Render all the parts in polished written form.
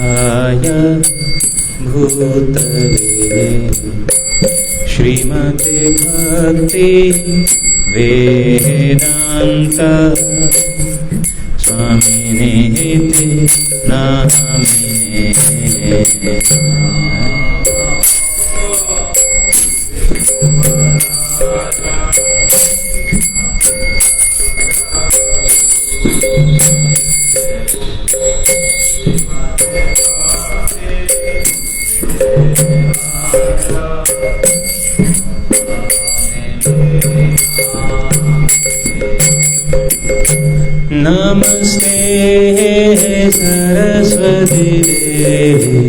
सिद्धाय भूतले श्रीमते भक्ति वेदांत स्वामिने नामिने। नमस्ते सरस्वती देवी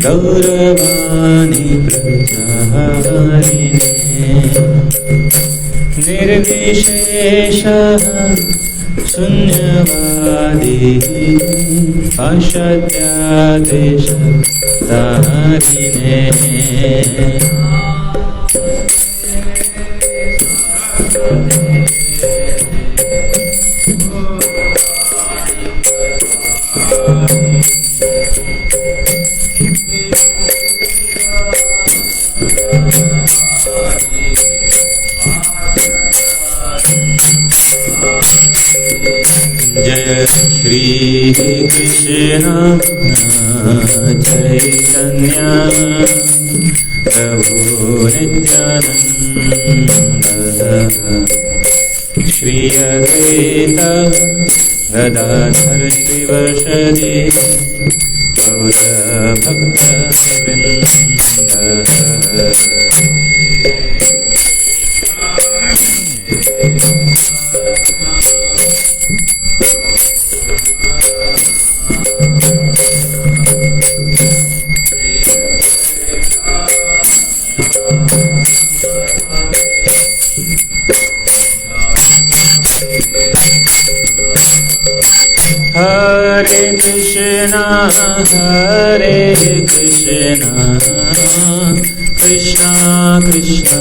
गौरवाणी प्रचारिणे निर्विशेष शून्यवादी असत्यादेश तारिणे। जय श्री कृष्ण चैतन्य प्रभु नित्यानंद श्री अद्वैत गदाधर श्रीवासदि गौर भक्तवृंद। हरे कृष्णा कृष्णा कृष्णा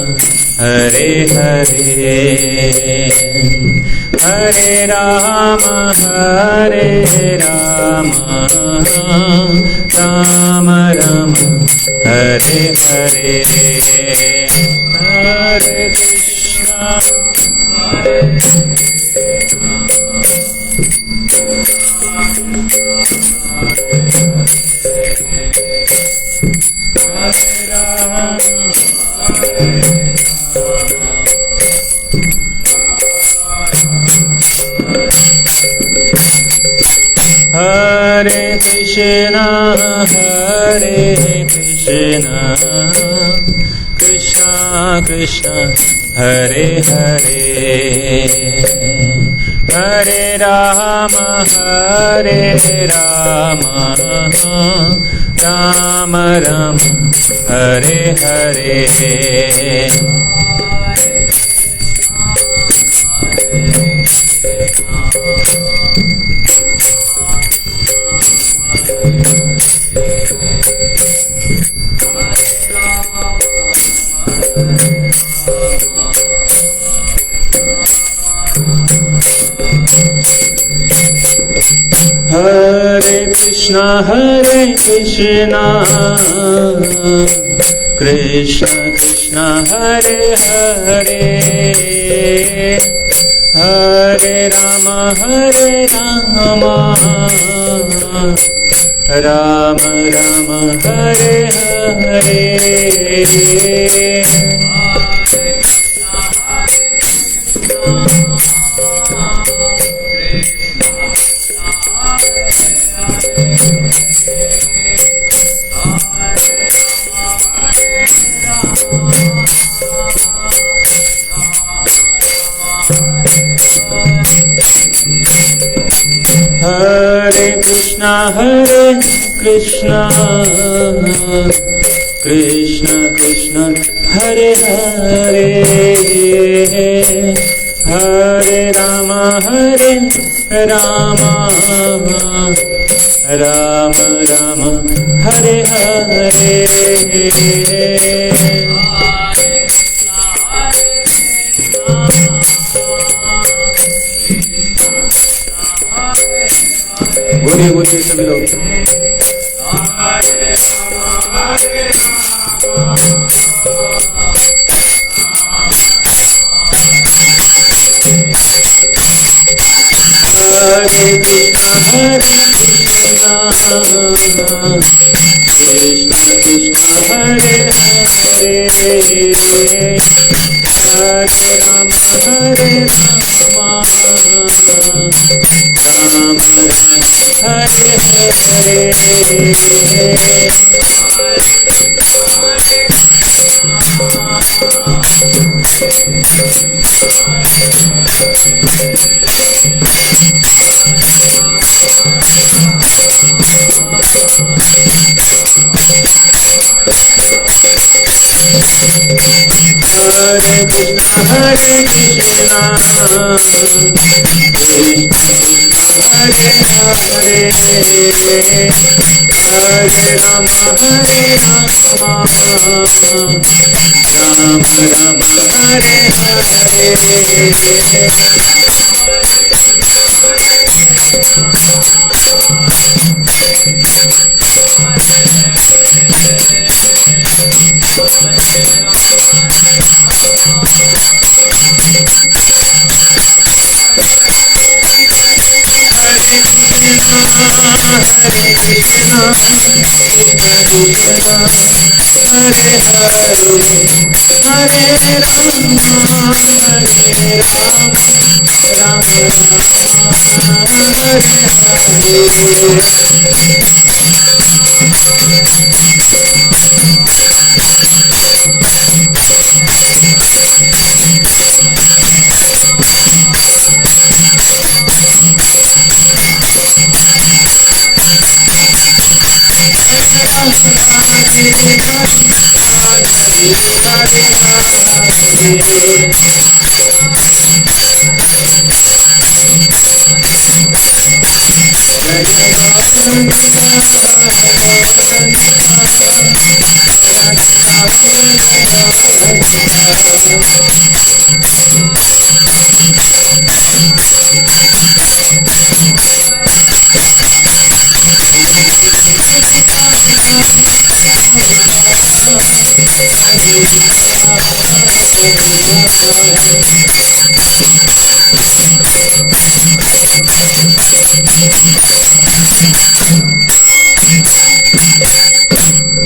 हरे हरे हरे राम राम राम हरे हरे। हरे कृष्णा हरे कृष्णा कृष्णा कृष्णा हरे हरे हरे राम राम राम हरे हरे। हरे कृष्णा कृष्ण कृष्ण हरे हरे हरे राम राम राम हरे हरे। हरे कृष्णा कृष्ण कृष्ण हरे हरे हरे राम राम राम हरे हरे। बोलिए बोलिए सभी लोग।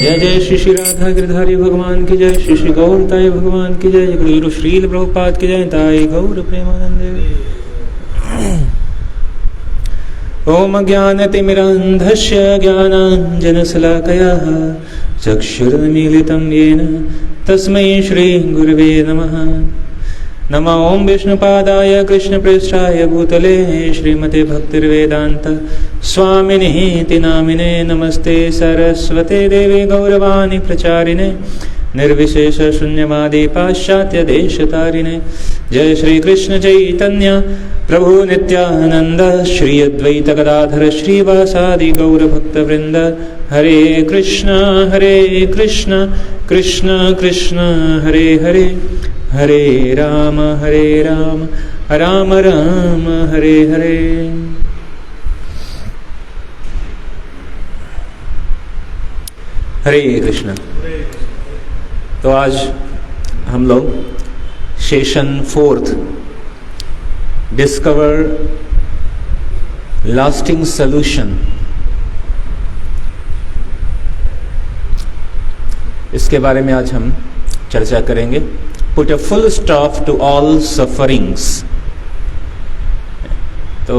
जय जय श्री श्री राधा गिरधारी भगवान की जय, श्री श्री गौर ताई भगवान की जय, गुरु श्रील प्रभुपाद की जय, ताई गौर प्रेमानंद। ओम ज्ञानतिमिरान्धस्य ज्ञानाञ्जनशलाकया चक्षुरुन्मीलितं येन तस्मै श्री गुरवे नमः। नमो ओम विष्णुपादाय कृष्णप्रेष्ठाय भूतले श्रीमते भक्तिर्वेदांत स्वामिनिति नामिने। नमस्ते सरस्वते देवे गौरवाणी प्रचारिणे निर्विशेष शून्यवादी पाश्चात्य देशतारिणे। जय श्री कृष्ण चैतन्य प्रभु नित्यानंद श्री अद्वैत गदाधर श्रीवासादि गौर भक्तवृंद। हरे कृष्ण कृष्ण कृष्ण हरे हरे, हरे राम राम राम हरे हरे। हरे कृष्ण। तो आज हम लोग सेशन 4 डिस्कवर लास्टिंग सॉल्यूशन, इसके बारे में आज हम चर्चा करेंगे। Put a full stop to all sufferings. तो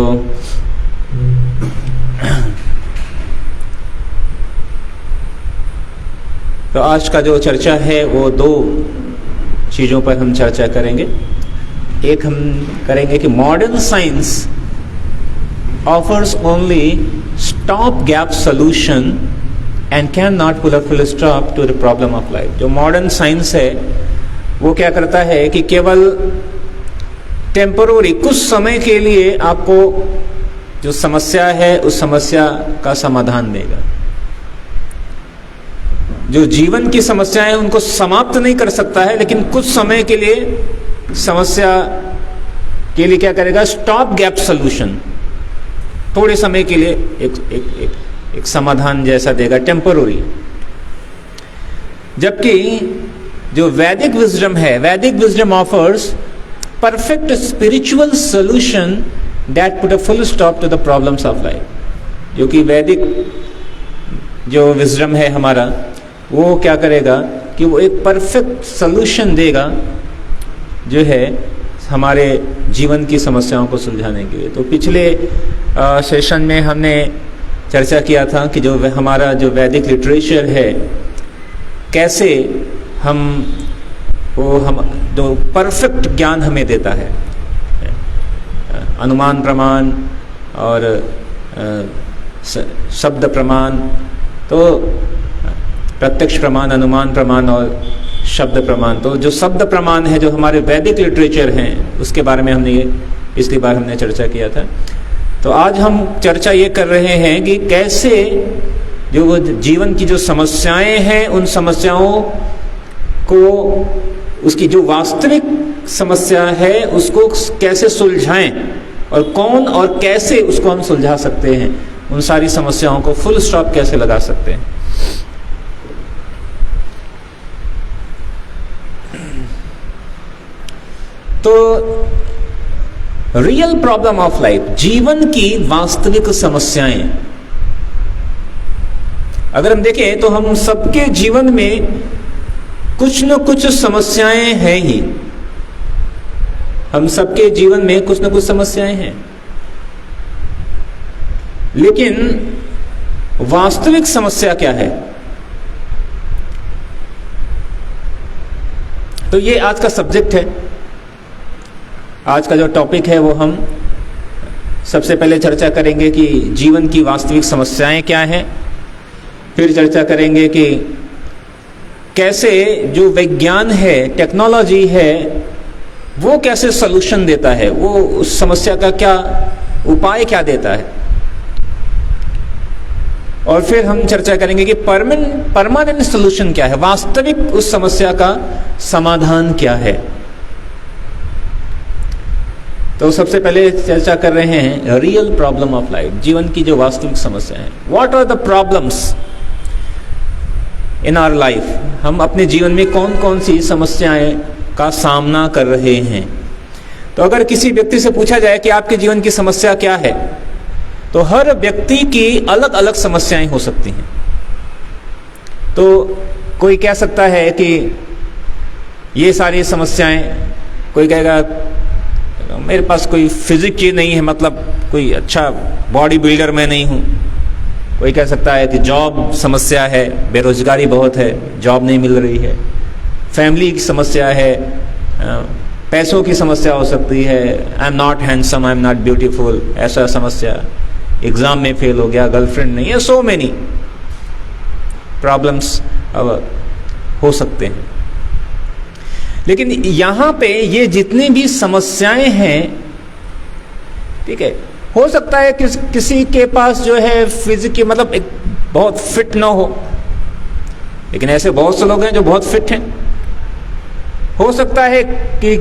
आज का जो चर्चा है वो 2 चीजों पर हम चर्चा करेंगे। एक हम करेंगे कि modern science offers only stop gap solution and can not put a full stop to the problem of life. जो मॉडर्न साइंस है वो क्या करता है कि केवल टेम्पररी कुछ समय के लिए आपको जो समस्या है उस समस्या का समाधान देगा। जो जीवन की समस्याएं उनको समाप्त नहीं कर सकता है, लेकिन कुछ समय के लिए समस्या के लिए क्या करेगा, स्टॉप गैप सॉल्यूशन, थोड़े समय के लिए एक समाधान जैसा देगा, टेम्पररी। जबकि जो वैदिक विजडम है, Vedic wisdom offers perfect spiritual solution that put a full stop to the problems of life. जो कि वैदिक जो विजडम है हमारा, वो क्या करेगा कि वो एक परफेक्ट सॉल्यूशन देगा जो है हमारे जीवन की समस्याओं को सुलझाने के लिए। तो पिछले सेशन में हमने चर्चा किया था कि जो हमारा जो वैदिक लिटरेचर है, कैसे हम जो परफेक्ट ज्ञान हमें देता है, अनुमान प्रमाण और शब्द प्रमाण, तो प्रत्यक्ष प्रमाण, अनुमान प्रमाण और शब्द प्रमाण। तो जो शब्द प्रमाण है, जो हमारे वैदिक लिटरेचर हैं, उसके बारे में हमने पिछली बार हमने चर्चा किया था। तो आज हम चर्चा ये कर रहे हैं कि कैसे जो वो जीवन की जो समस्याएं हैं, उन समस्याओं को, उसकी जो वास्तविक समस्या है उसको कैसे सुलझाएं और कौन और कैसे उसको हम सुलझा सकते हैं, उन सारी समस्याओं को फुल स्टॉप कैसे लगा सकते हैं। तो रियल प्रॉब्लम ऑफ लाइफ, जीवन की वास्तविक समस्याएं, अगर हम देखें तो हम सबके जीवन में कुछ न कुछ समस्याएं हैं ही। हम सबके जीवन में कुछ न कुछ समस्याएं हैं, लेकिन वास्तविक समस्या क्या है? तो ये आज का सब्जेक्ट है, आज का जो टॉपिक है वो हम सबसे पहले चर्चा करेंगे कि जीवन की वास्तविक समस्याएं क्या हैं। फिर चर्चा करेंगे कि कैसे जो विज्ञान है, टेक्नोलॉजी है, वो कैसे सॉल्यूशन देता है, वो उस समस्या का क्या उपाय क्या देता है। और फिर हम चर्चा करेंगे कि परमानेंट सॉल्यूशन क्या है, वास्तविक उस समस्या का समाधान क्या है। तो सबसे पहले चर्चा कर रहे हैं रियल प्रॉब्लम ऑफ लाइफ, जीवन की जो वास्तविक समस्या है। What are the problems in our life? हम अपने जीवन में कौन कौन सी समस्याएं का सामना कर रहे हैं। तो अगर किसी व्यक्ति से पूछा जाए कि आपके जीवन की समस्या क्या है, तो हर व्यक्ति की अलग अलग समस्याएं हो सकती हैं। तो कोई कह सकता है कि ये सारी समस्याएं, कोई कहेगा मेरे पास कोई फिजिक ही नहीं है, मतलब कोई अच्छा बॉडी बिल्डर मैं नहीं हूँ। कोई कह सकता है कि जॉब समस्या है, बेरोजगारी बहुत है, जॉब नहीं मिल रही है। फैमिली की समस्या है, पैसों की समस्या हो सकती है, I am not handsome, I am not beautiful, ऐसा समस्या। एग्जाम में फेल हो गया, गर्लफ्रेंड नहीं है, सो मेनी प्रॉब्लम्स हो सकते हैं। लेकिन यहां पे ये जितनी भी समस्याएं हैं, ठीक है, हो सकता है कि किसी के पास जो है फिजिक मतलब एक बहुत फिट ना हो, लेकिन ऐसे बहुत से लोग हैं जो बहुत फिट हैं। हो सकता है कि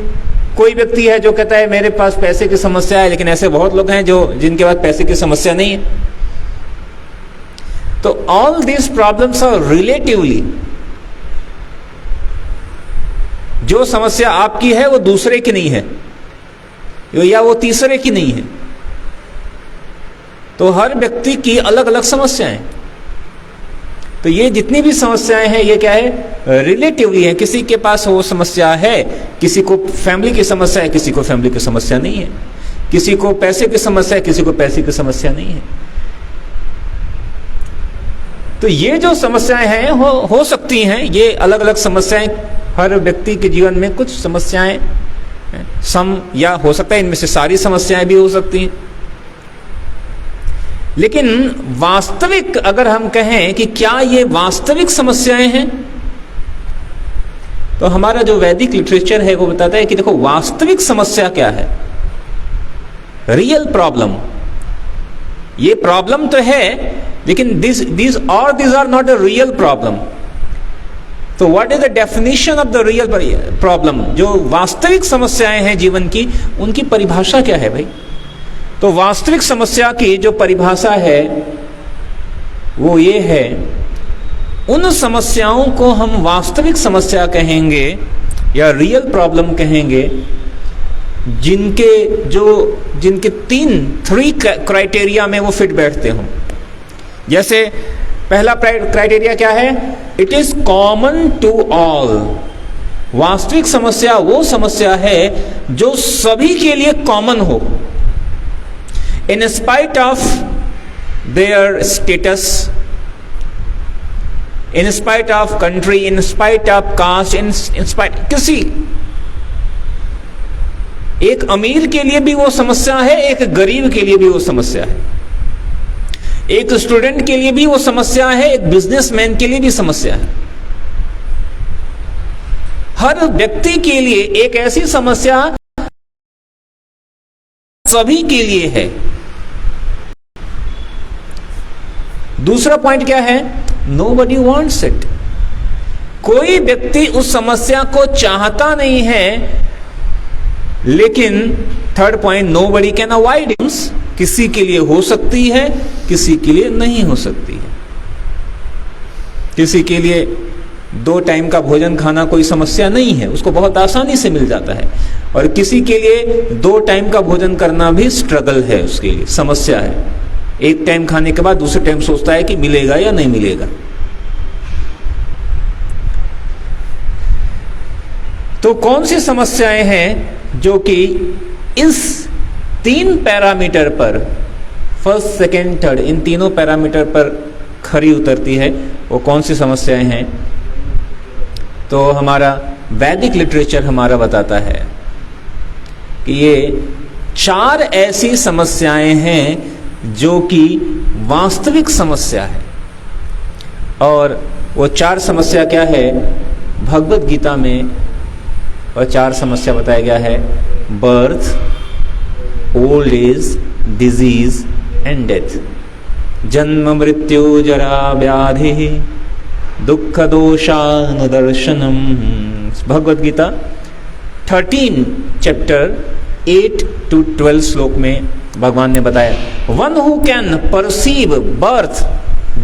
कोई व्यक्ति है जो कहता है मेरे पास पैसे की समस्या है, लेकिन ऐसे बहुत लोग हैं जो जिनके पास पैसे की समस्या नहीं है। तो all these problems are relatively, जो समस्या आपकी है वो दूसरे की नहीं है या वो तीसरे की नहीं है। तो हर व्यक्ति की अलग अलग समस्याएं। तो ये जितनी भी समस्याएं हैं ये क्या है, रिलेटिवली है। किसी के पास वो समस्या है, किसी को फैमिली की समस्या है, किसी को फैमिली की समस्या नहीं है, किसी को पैसे की समस्या है, किसी को पैसे की समस्या नहीं है। तो ये जो समस्याएं हैं हो सकती हैं, ये अलग अलग समस्याएं हर व्यक्ति के जीवन में, कुछ समस्याएं सम या हो सकता है इनमें से सारी समस्याएं भी हो सकती हैं। लेकिन वास्तविक अगर हम कहें कि क्या ये वास्तविक समस्याएं हैं, तो हमारा जो वैदिक लिटरेचर है वो बताता है कि देखो वास्तविक समस्या क्या है, रियल प्रॉब्लम। ये प्रॉब्लम तो है, लेकिन these are not a real problem. तो what is the definition of the real problem? जो वास्तविक समस्याएं हैं जीवन की, उनकी परिभाषा क्या है भाई? तो वास्तविक समस्या की जो परिभाषा है वो ये है उन समस्याओं को हम वास्तविक समस्या कहेंगे या रियल प्रॉब्लम कहेंगे, जिनके थ्री क्राइटेरिया में वो फिट बैठते हों। जैसे पहला क्राइटेरिया क्या है? It is common to all. वास्तविक समस्या वो समस्या है जो सभी के लिए कॉमन हो, in spite of their status, in spite of country, in spite of caste, in spite किसी। एक अमीर के लिए भी वो समस्या है, एक गरीब के लिए भी वो समस्या है, एक स्टूडेंट के लिए भी वो समस्या है, एक बिजनेसमैन के लिए भी समस्या है। हर व्यक्ति के लिए एक ऐसी समस्या सभी के लिए है। दूसरा पॉइंट क्या है? Nobody wants it। कोई व्यक्ति उस समस्या को चाहता नहीं है, लेकिन third point, nobody can avoid it। किसी के लिए हो सकती है, किसी के लिए नहीं हो सकती है। किसी के लिए 2 टाइम का भोजन खाना कोई समस्या नहीं है, उसको बहुत आसानी से मिल जाता है, और किसी के लिए 2 टाइम का भोजन करना भी स्ट्रगल है, उसके लिए समस्या है। एक टाइम खाने के बाद दूसरे टाइम सोचता है कि मिलेगा या नहीं मिलेगा। तो कौन सी समस्याएं हैं जो कि इस 3 पैरामीटर पर, फर्स्ट, सेकंड, थर्ड, इन तीनों पैरामीटर पर खरी उतरती है? वो कौन सी समस्याएं हैं? तो हमारा वैदिक लिटरेचर हमारा बताता है कि ये 4 ऐसी समस्याएं हैं जो कि वास्तविक समस्या है। और वो 4 समस्या क्या है? भगवत गीता में और 4 समस्या बताया गया है: birth, old age, disease and death. जन्म मृत्यु जरा व्याधि दुख दोषानुदर्शनम। भगवत गीता 13 चैप्टर 8 to 12 श्लोक में भगवान ने बताया, one who can perceive birth,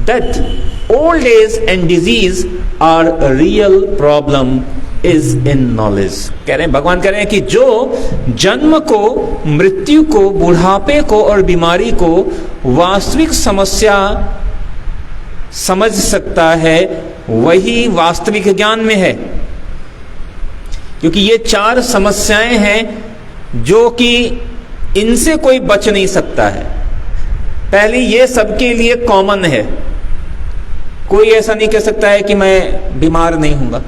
death, old age and disease are real problem is in knowledge. कह रहे हैं, भगवान कह रहे हैं कि जो जन्म को, मृत्यु को, बुढ़ापे को और बीमारी को वास्तविक समस्या समझ सकता है, वही वास्तविक ज्ञान में है। क्योंकि ये 4 समस्याएं हैं जो कि इनसे कोई बच नहीं सकता है। पहली, ये सबके लिए कॉमन है। कोई ऐसा नहीं कह सकता है कि मैं बीमार नहीं हूंगा।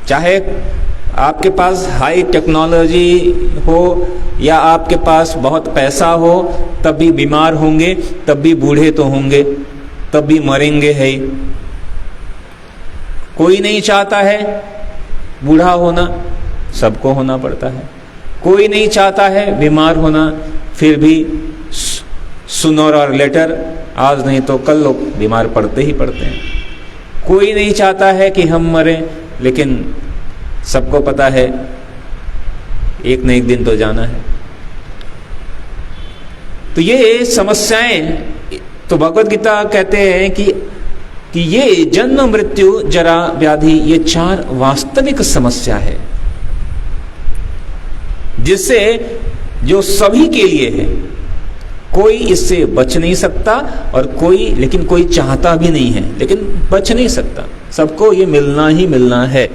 चाहे आपके पास हाई टेक्नोलॉजी हो या आपके पास बहुत पैसा हो, तब भी बीमार होंगे, तब भी बूढ़े तो होंगे, तब भी मरेंगे है। कोई नहीं चाहता है बूढ़ा होना, सबको होना पड़ता है। कोई नहीं चाहता है बीमार होना, फिर भी सूनर और लेटर, आज नहीं तो कल लोग बीमार पड़ते ही पड़ते हैं। कोई नहीं चाहता है कि हम मरें, लेकिन सबको पता है एक न एक दिन तो जाना है। तो ये समस्याएं, तो भगवत गीता कहते हैं कि ये जन्म मृत्यु जरा व्याधि, ये 4 वास्तविक समस्या है, जिससे जो सभी के लिए है। कोई इससे बच नहीं सकता, और लेकिन कोई चाहता भी नहीं है, लेकिन बच नहीं सकता। सबको ये मिलना ही मिलना है।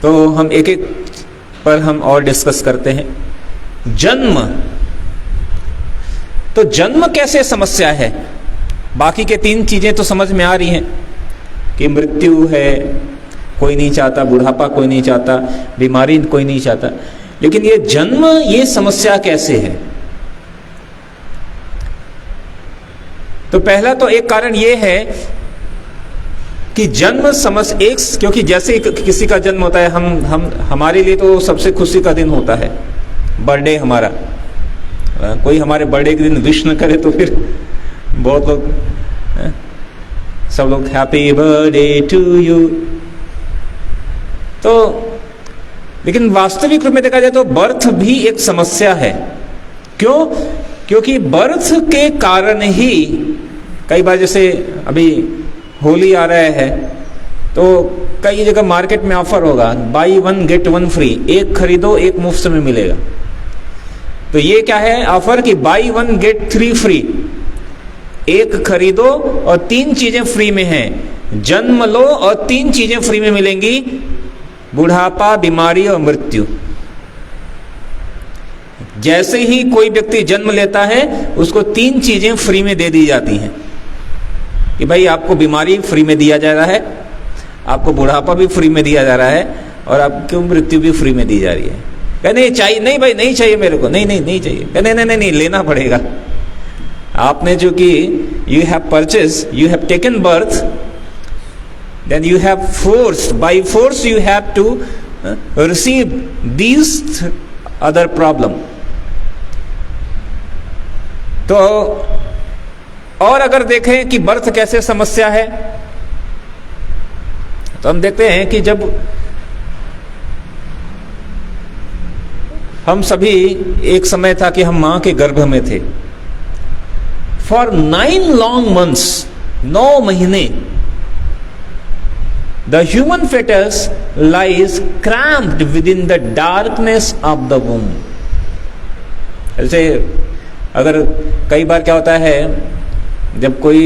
तो हम एक एक पर हम और डिस्कस करते हैं। जन्म, तो जन्म कैसे समस्या है? बाकी के 3 चीजें तो समझ में आ रही हैं कि मृत्यु है, कोई नहीं चाहता, बुढ़ापा कोई नहीं चाहता, बीमारी कोई नहीं चाहता, लेकिन ये जन्म, ये समस्या कैसे है? तो पहला तो एक कारण ये है कि जन्म समस्या, क्योंकि जैसे किसी का जन्म होता है, हमारे लिए तो सबसे खुशी का दिन होता है बर्थडे हमारा। कोई हमारे बर्थडे के दिन विश न करे तो फिर बहुत लोग, सब लोग हैप्पी बर्थडे टू यू। तो लेकिन वास्तविक रूप में देखा जाए तो बर्थ भी एक समस्या है। क्यों? क्योंकि बर्थ के कारण ही कई बार, जैसे अभी होली आ रहा है तो कई जगह मार्केट में ऑफर होगा, बाई 1 गेट 1 फ्री, एक खरीदो एक मुफ्त में मिलेगा। तो ये क्या है ऑफर कि बाई 1 गेट 3 फ्री, एक खरीदो और 3 चीजें फ्री में हैं। जन्म लो और 3 चीजें फ्री में मिलेंगी, बुढ़ापा, बीमारी और मृत्यु। जैसे ही कोई व्यक्ति जन्म लेता है उसको 3 चीजें फ्री में दे दी जाती हैं कि भाई आपको बीमारी फ्री में दिया जा रहा है, आपको बुढ़ापा भी फ्री में दिया जा रहा है और आपको मृत्यु भी फ्री में दी जा रही है। कहने चाहिए, नहीं भाई नहीं चाहिए मेरे को, नहीं नहीं नहीं चाहिए, कहने नहीं नहीं नहीं लेना पड़ेगा। आपने जो कि you have purchase, you have taken birth, then you have force, by force you have to receive these other problem. तो और अगर देखें कि बर्थ कैसे समस्या है, तो हम देखते हैं कि जब हम सभी, एक समय था कि हम मां के गर्भ में थे, फॉर 9 लॉन्ग मंथ्स, 9 महीने, the human fetus lies cramped within the darkness of the womb। ऐसे अगर कई बार क्या होता है, जब कोई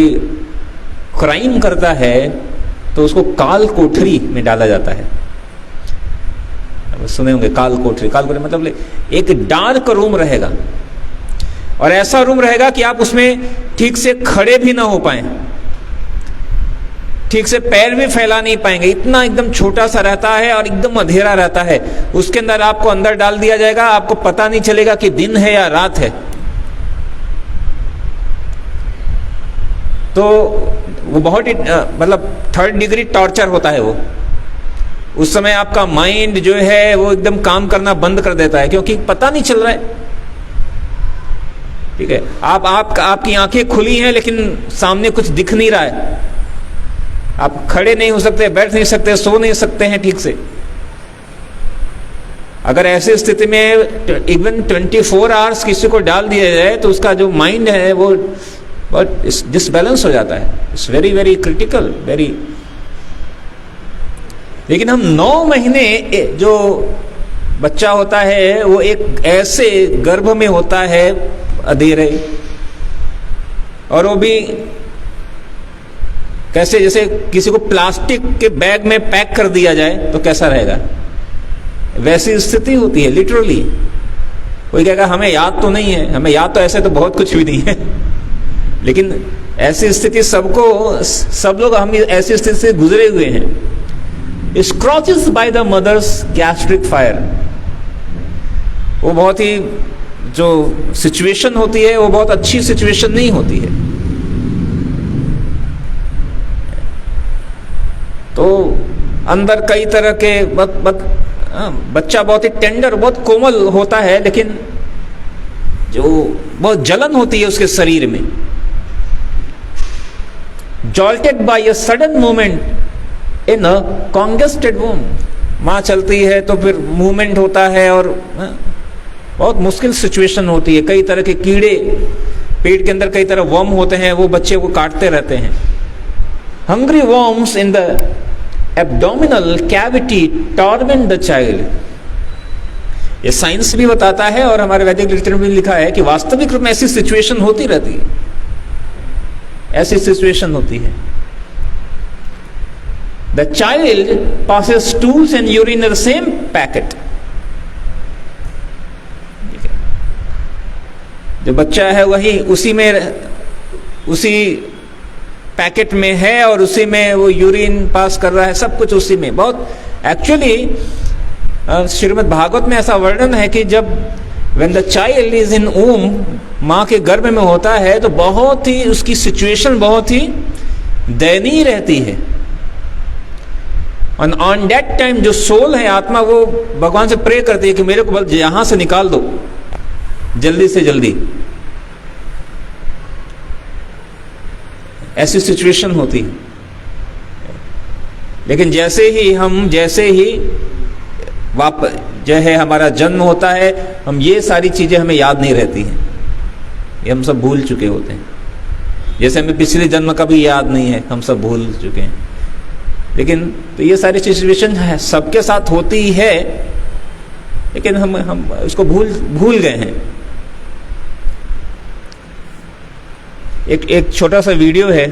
क्राइम करता है तो उसको काल कोठरी में डाला जाता है। सुने होंगे काल कोठरी, काल कोठरी मतलब एक डार्क रूम रहेगा, और ऐसा रूम रहेगा कि आप उसमें ठीक से खड़े भी ना हो पाए, ठीक से पैर भी फैला नहीं पाएंगे, इतना एकदम छोटा सा रहता है और एकदम अंधेरा रहता है। उसके अंदर आपको अंदर डाल दिया जाएगा, आपको पता नहीं चलेगा कि दिन है या रात है। तो वो बहुत ही मतलब 3rd डिग्री टॉर्चर होता है वो। उस समय आपका माइंड जो है वो एकदम काम करना बंद कर देता है, क्योंकि पता नहीं चल रहा है। ठीक है, आपकी आंखें खुली हैं लेकिन सामने कुछ दिख नहीं रहा है, आप खड़े नहीं हो सकते, बैठ नहीं सकते, सो नहीं सकते हैं ठीक से। अगर ऐसी स्थिति में इवन 24 आवर्स किसी को डाल दिया जाए तो उसका जो माइंड है वो बहुत डिसबैलेंस हो जाता है। It's very very critical, very. लेकिन हम 9 महीने जो बच्चा होता है वो एक ऐसे गर्भ में होता है अधेरे, और वो भी कैसे, जैसे किसी को प्लास्टिक के बैग में पैक कर दिया जाए तो कैसा रहेगा, वैसी स्थिति होती है लिटरली। कोई कहेगा हमें याद तो नहीं है, हमें याद तो ऐसे तो बहुत कुछ भी नहीं है, लेकिन ऐसी स्थिति सब लोग हम ऐसी स्थिति से गुजरे हुए हैं। Scratches by the mother's gastric fire, वो बहुत ही जो सिचुएशन होती है वो बहुत अच्छी सिचुएशन नहीं होती है। तो अंदर कई तरह के बच्चा बहुत ही टेंडर, बहुत कोमल होता है, लेकिन जो बहुत जलन होती है उसके शरीर में। Jolted by a sudden movement in a congested womb, माँ चलती है तो फिर मूवमेंट होता है और बहुत मुश्किल सिचुएशन होती है। कई तरह के कीड़े पेट के अंदर, कई तरह वर्म होते हैं, वो बच्चे को काटते रहते हैं। Hungry worms in the abdominal cavity torment the child. ये साइंस भी बताता है और हमारे वैदिक लिटरेचर में लिखा है कि वास्तविक रूप में ऐसी सिचुएशन होती रहती है, ऐसी सिचुएशन होती है। The child passes stools and urine in the same packet। जो बच्चा है वही उसी पैकेट में है और उसी में वो यूरिन पास कर रहा है, सब कुछ उसी में। बहुत एक्चुअली श्रीमद् भागवत में ऐसा वर्णन है कि जब when the child is in womb, माँ के गर्भ में होता है तो बहुत ही उसकी सिचुएशन बहुत ही दयनीय रहती है। और ऑन दैट टाइम जो सोल है, आत्मा, वो भगवान से प्रे करती है कि मेरे को बस यहां से निकाल दो जल्दी से जल्दी। ऐसी सिचुएशन होती है। लेकिन जैसे ही वापस जो है हमारा जन्म होता है, हम ये सारी चीजें हमें याद नहीं रहती हैं। ये हम सब भूल चुके होते हैं। जैसे हमें पिछले जन्म का भी याद नहीं है, हम सब भूल चुके हैं। लेकिन तो ये सारी सिचुएशन है, सबके साथ होती ही है, लेकिन हम उसको भूल गए हैं। एक छोटा सा वीडियो है,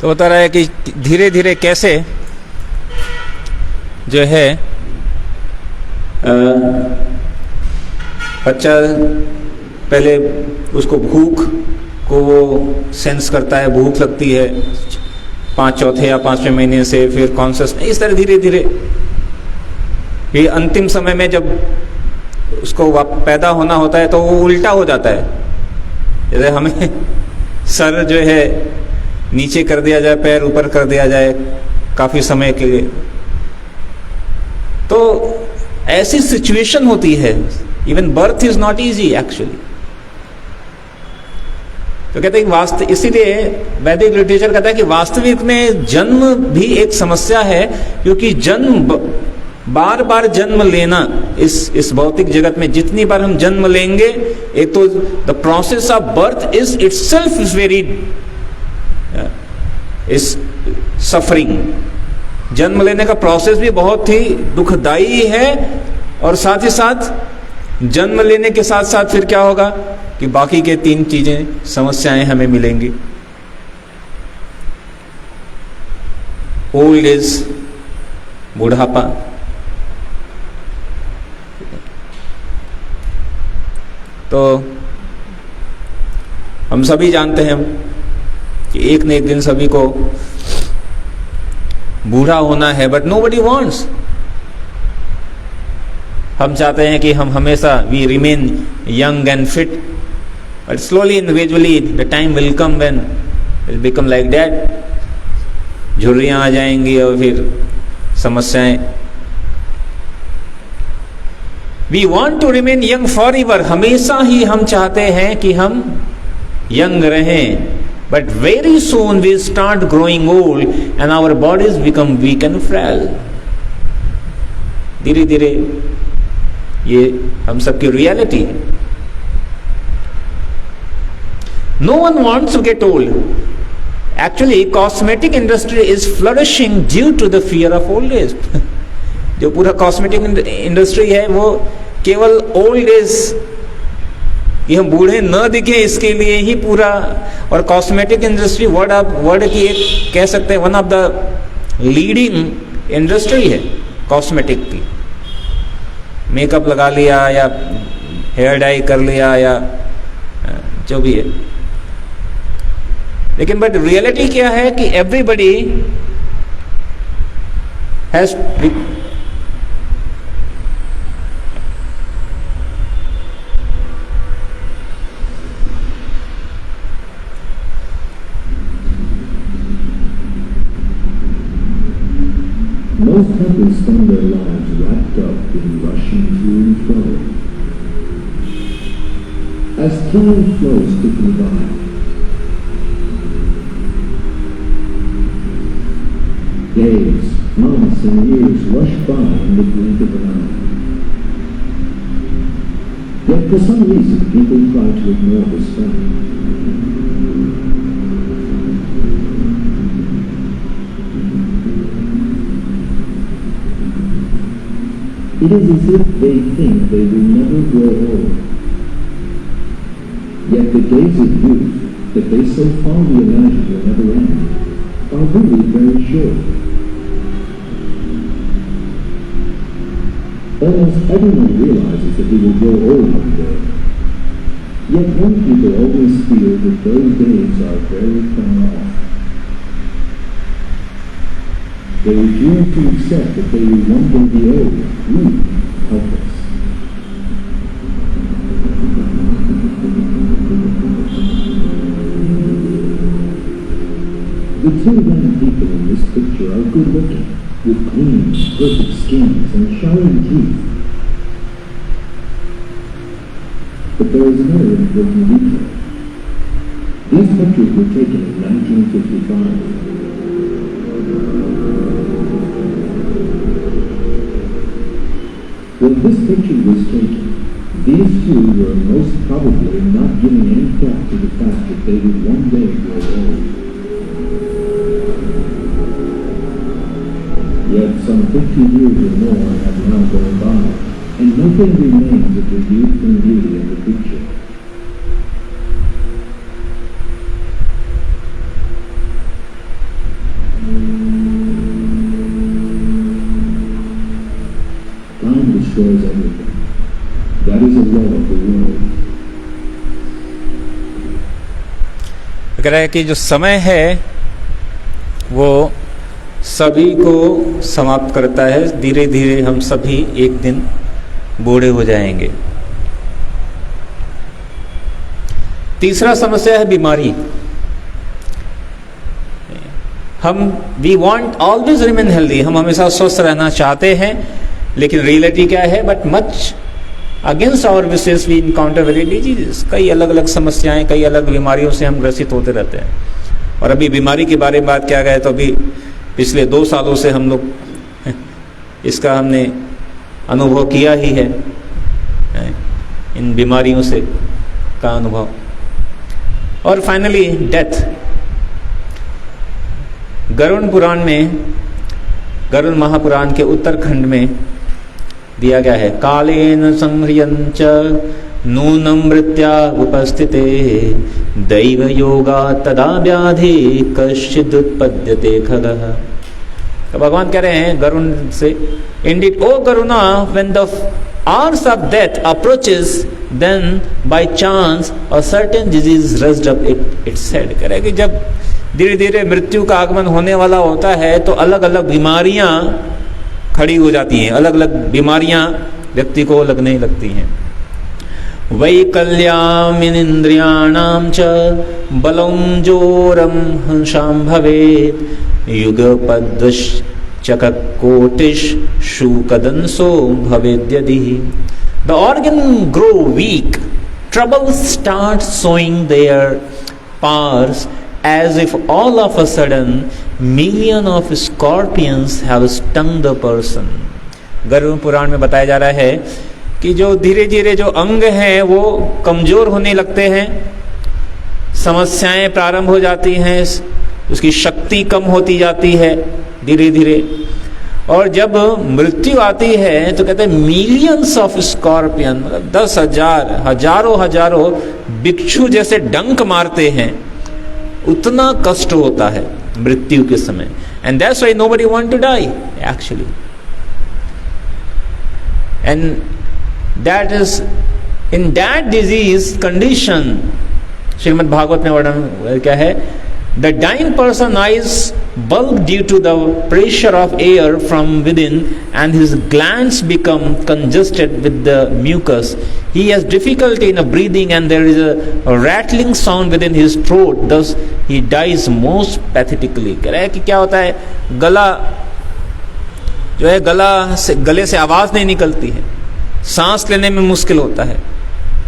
तो बता रहा है कि धीरे धीरे कैसे जो है बच्चा पहले उसको भूख को वो सेंस करता है, भूख लगती है 4 या 5वें महीने से, फिर कॉन्शियस, इस तरह धीरे धीरे ये अंतिम समय में जब उसको पैदा होना होता है तो वो उल्टा हो जाता है। जैसे हमें सर जो है नीचे कर दिया जाए, पैर ऊपर कर दिया जाए काफी समय के लिए, तो ऐसी सिचुएशन होती है। Even birth is not easy actually. तो कहते हैं इसीलिए वैदिक लिटरेचर कहता है कि वास्तविक में जन्म भी एक समस्या है, क्योंकि बार बार जन्म लेना इस भौतिक जगत में जितनी बार हम जन्म लेंगे, एक तो the process of birth is itself is very is suffering. जन्म लेने का प्रोसेस भी बहुत ही दुखदाई है, और साथ ही साथ जन्म लेने के साथ साथ फिर क्या होगा कि बाकी के 3 चीजें समस्याएं हमें मिलेंगी। ओल्ड एज, बुढ़ापा, तो हम सभी जानते हैं कि एक न एक दिन सभी को बूढ़ा होना है, बट नोबडी वांट्स। हम चाहते हैं कि हम हमेशा we remain young and fit, but slowly and gradually the time will come when it become like that. झुर्रियां आ जाएंगी और फिर समस्याएं। We want to remain young forever, हमेशा ही हम चाहते हैं कि हम यंग रहें, but very soon we start growing old and our bodies become weak and frail. धीरे धीरे ये हम सबकी रियलिटी है। No one wants to get old. Actually, cosmetic industry is flourishing due to the fear of old age. जो पूरा cosmetic industry है वो केवल ओल्ड एज, कि हम बूढ़े न दिखे इसके लिए ही पूरा। और कॉस्मेटिक इंडस्ट्री वर्ल्ड की एक कह सकते हैं one of the leading industry है कॉस्मेटिक की। मेकअप लगा लिया या हेयर डाई कर लिया या जो भी है। लेकिन बट रियलिटी क्या है कि everybody has Most people spend their lives wrapped up in rushing to and fro. As time flows quickly by, days, months, and years rush by in the blink of an eye. Yet for some reason, people try to ignore this fact. It is as if they think they will never grow old. Yet the days of youth that they so fondly imagine will never end are really very short. Almost everyone realizes that they will grow old one day. Yet young people always feel that those days are very far off. They refuse to accept that they will one day be old, weak, helpless. The two young people in this picture are good looking, with clean, perfect skins and shining teeth. But there is another important detail. These pictures were taken in 1955. When this picture was taken, these two were most probably not giving any thought to the fact that they would one day grow old. Yet some 50 years or more have now gone by, and nothing remains of the youth and beauty of the picture. Time destroys everything. That is a law of the world. कह रहा है कि जो समय है वो सभी को समाप्त करता है। धीरे धीरे हम सभी एक दिन बूढ़े हो जाएंगे। तीसरा समस्या है बीमारी। We want always remain healthy, हम हमेशा स्वस्थ रहना चाहते हैं, लेकिन रियलिटी क्या है? But much against our wishes we encounter very diseases. कई अलग अलग समस्याएं, कई अलग बीमारियों से हम ग्रसित होते रहते हैं। और अभी बीमारी के बारे में बात किया गया, तो अभी पिछले 2 सालों से हम लोग इसका हमने अनुभव किया ही है, इन बीमारियों से का अनुभव। और फाइनली डेथ। गरुड़ पुराण में, गरुड़ महापुराण के उत्तरखंड में दिया गया है, कालेन संह्रियंच नूनम मृत्या उपस्थिते दैव योगा तदा व्याधि कश्चिद उत्पद्यते खगः। तो भगवान कह रहे हैं गरुण से, indeed O Garuda, when the hours of death approaches, then by chance a certain disease raised up its head। कह रहे हैं कि जब धीरे धीरे मृत्यु का आगमन होने वाला होता है तो अलग अलग बीमारियां खड़ी हो जाती हैं, अलग अलग बीमारियां व्यक्ति को लगने लगती हैं। वैकल्यामिनिन्द्रियाणां च बलं जोरं हंसां भवेत् युगपद्वश्चकोटिश् शूकदंसो भवेद्यदि। The organ grow weak, troubles start showing their powers, as if all of a sudden million of scorpions have stung the person। Garuda Purana में बताया जा रहा है कि जो धीरे धीरे जो अंग हैं वो कमजोर होने लगते हैं, समस्याएं प्रारंभ हो जाती हैं, उसकी शक्ति कम होती जाती है धीरे धीरे। और जब मृत्यु आती है तो कहते हैं मिलियंस ऑफ स्कॉर्पियन, मतलब 10,000 हजारों बिच्छू जैसे डंक मारते हैं, उतना कष्ट होता है मृत्यु के समय। And that's why nobody want to die actually. And that is in that disease condition Shrimad Bhagavat में वर्णन क्या है? The dying person eyes bulge due to the pressure of air from within, and his glands become congested with the mucus. He has difficulty in breathing, and there is a rattling sound within his throat. Thus, he dies most pathetically. कह रहा है कि क्या होता है, गला जो है, गले से आवाज नहीं निकलती है, सांस लेने में मुश्किल होता है,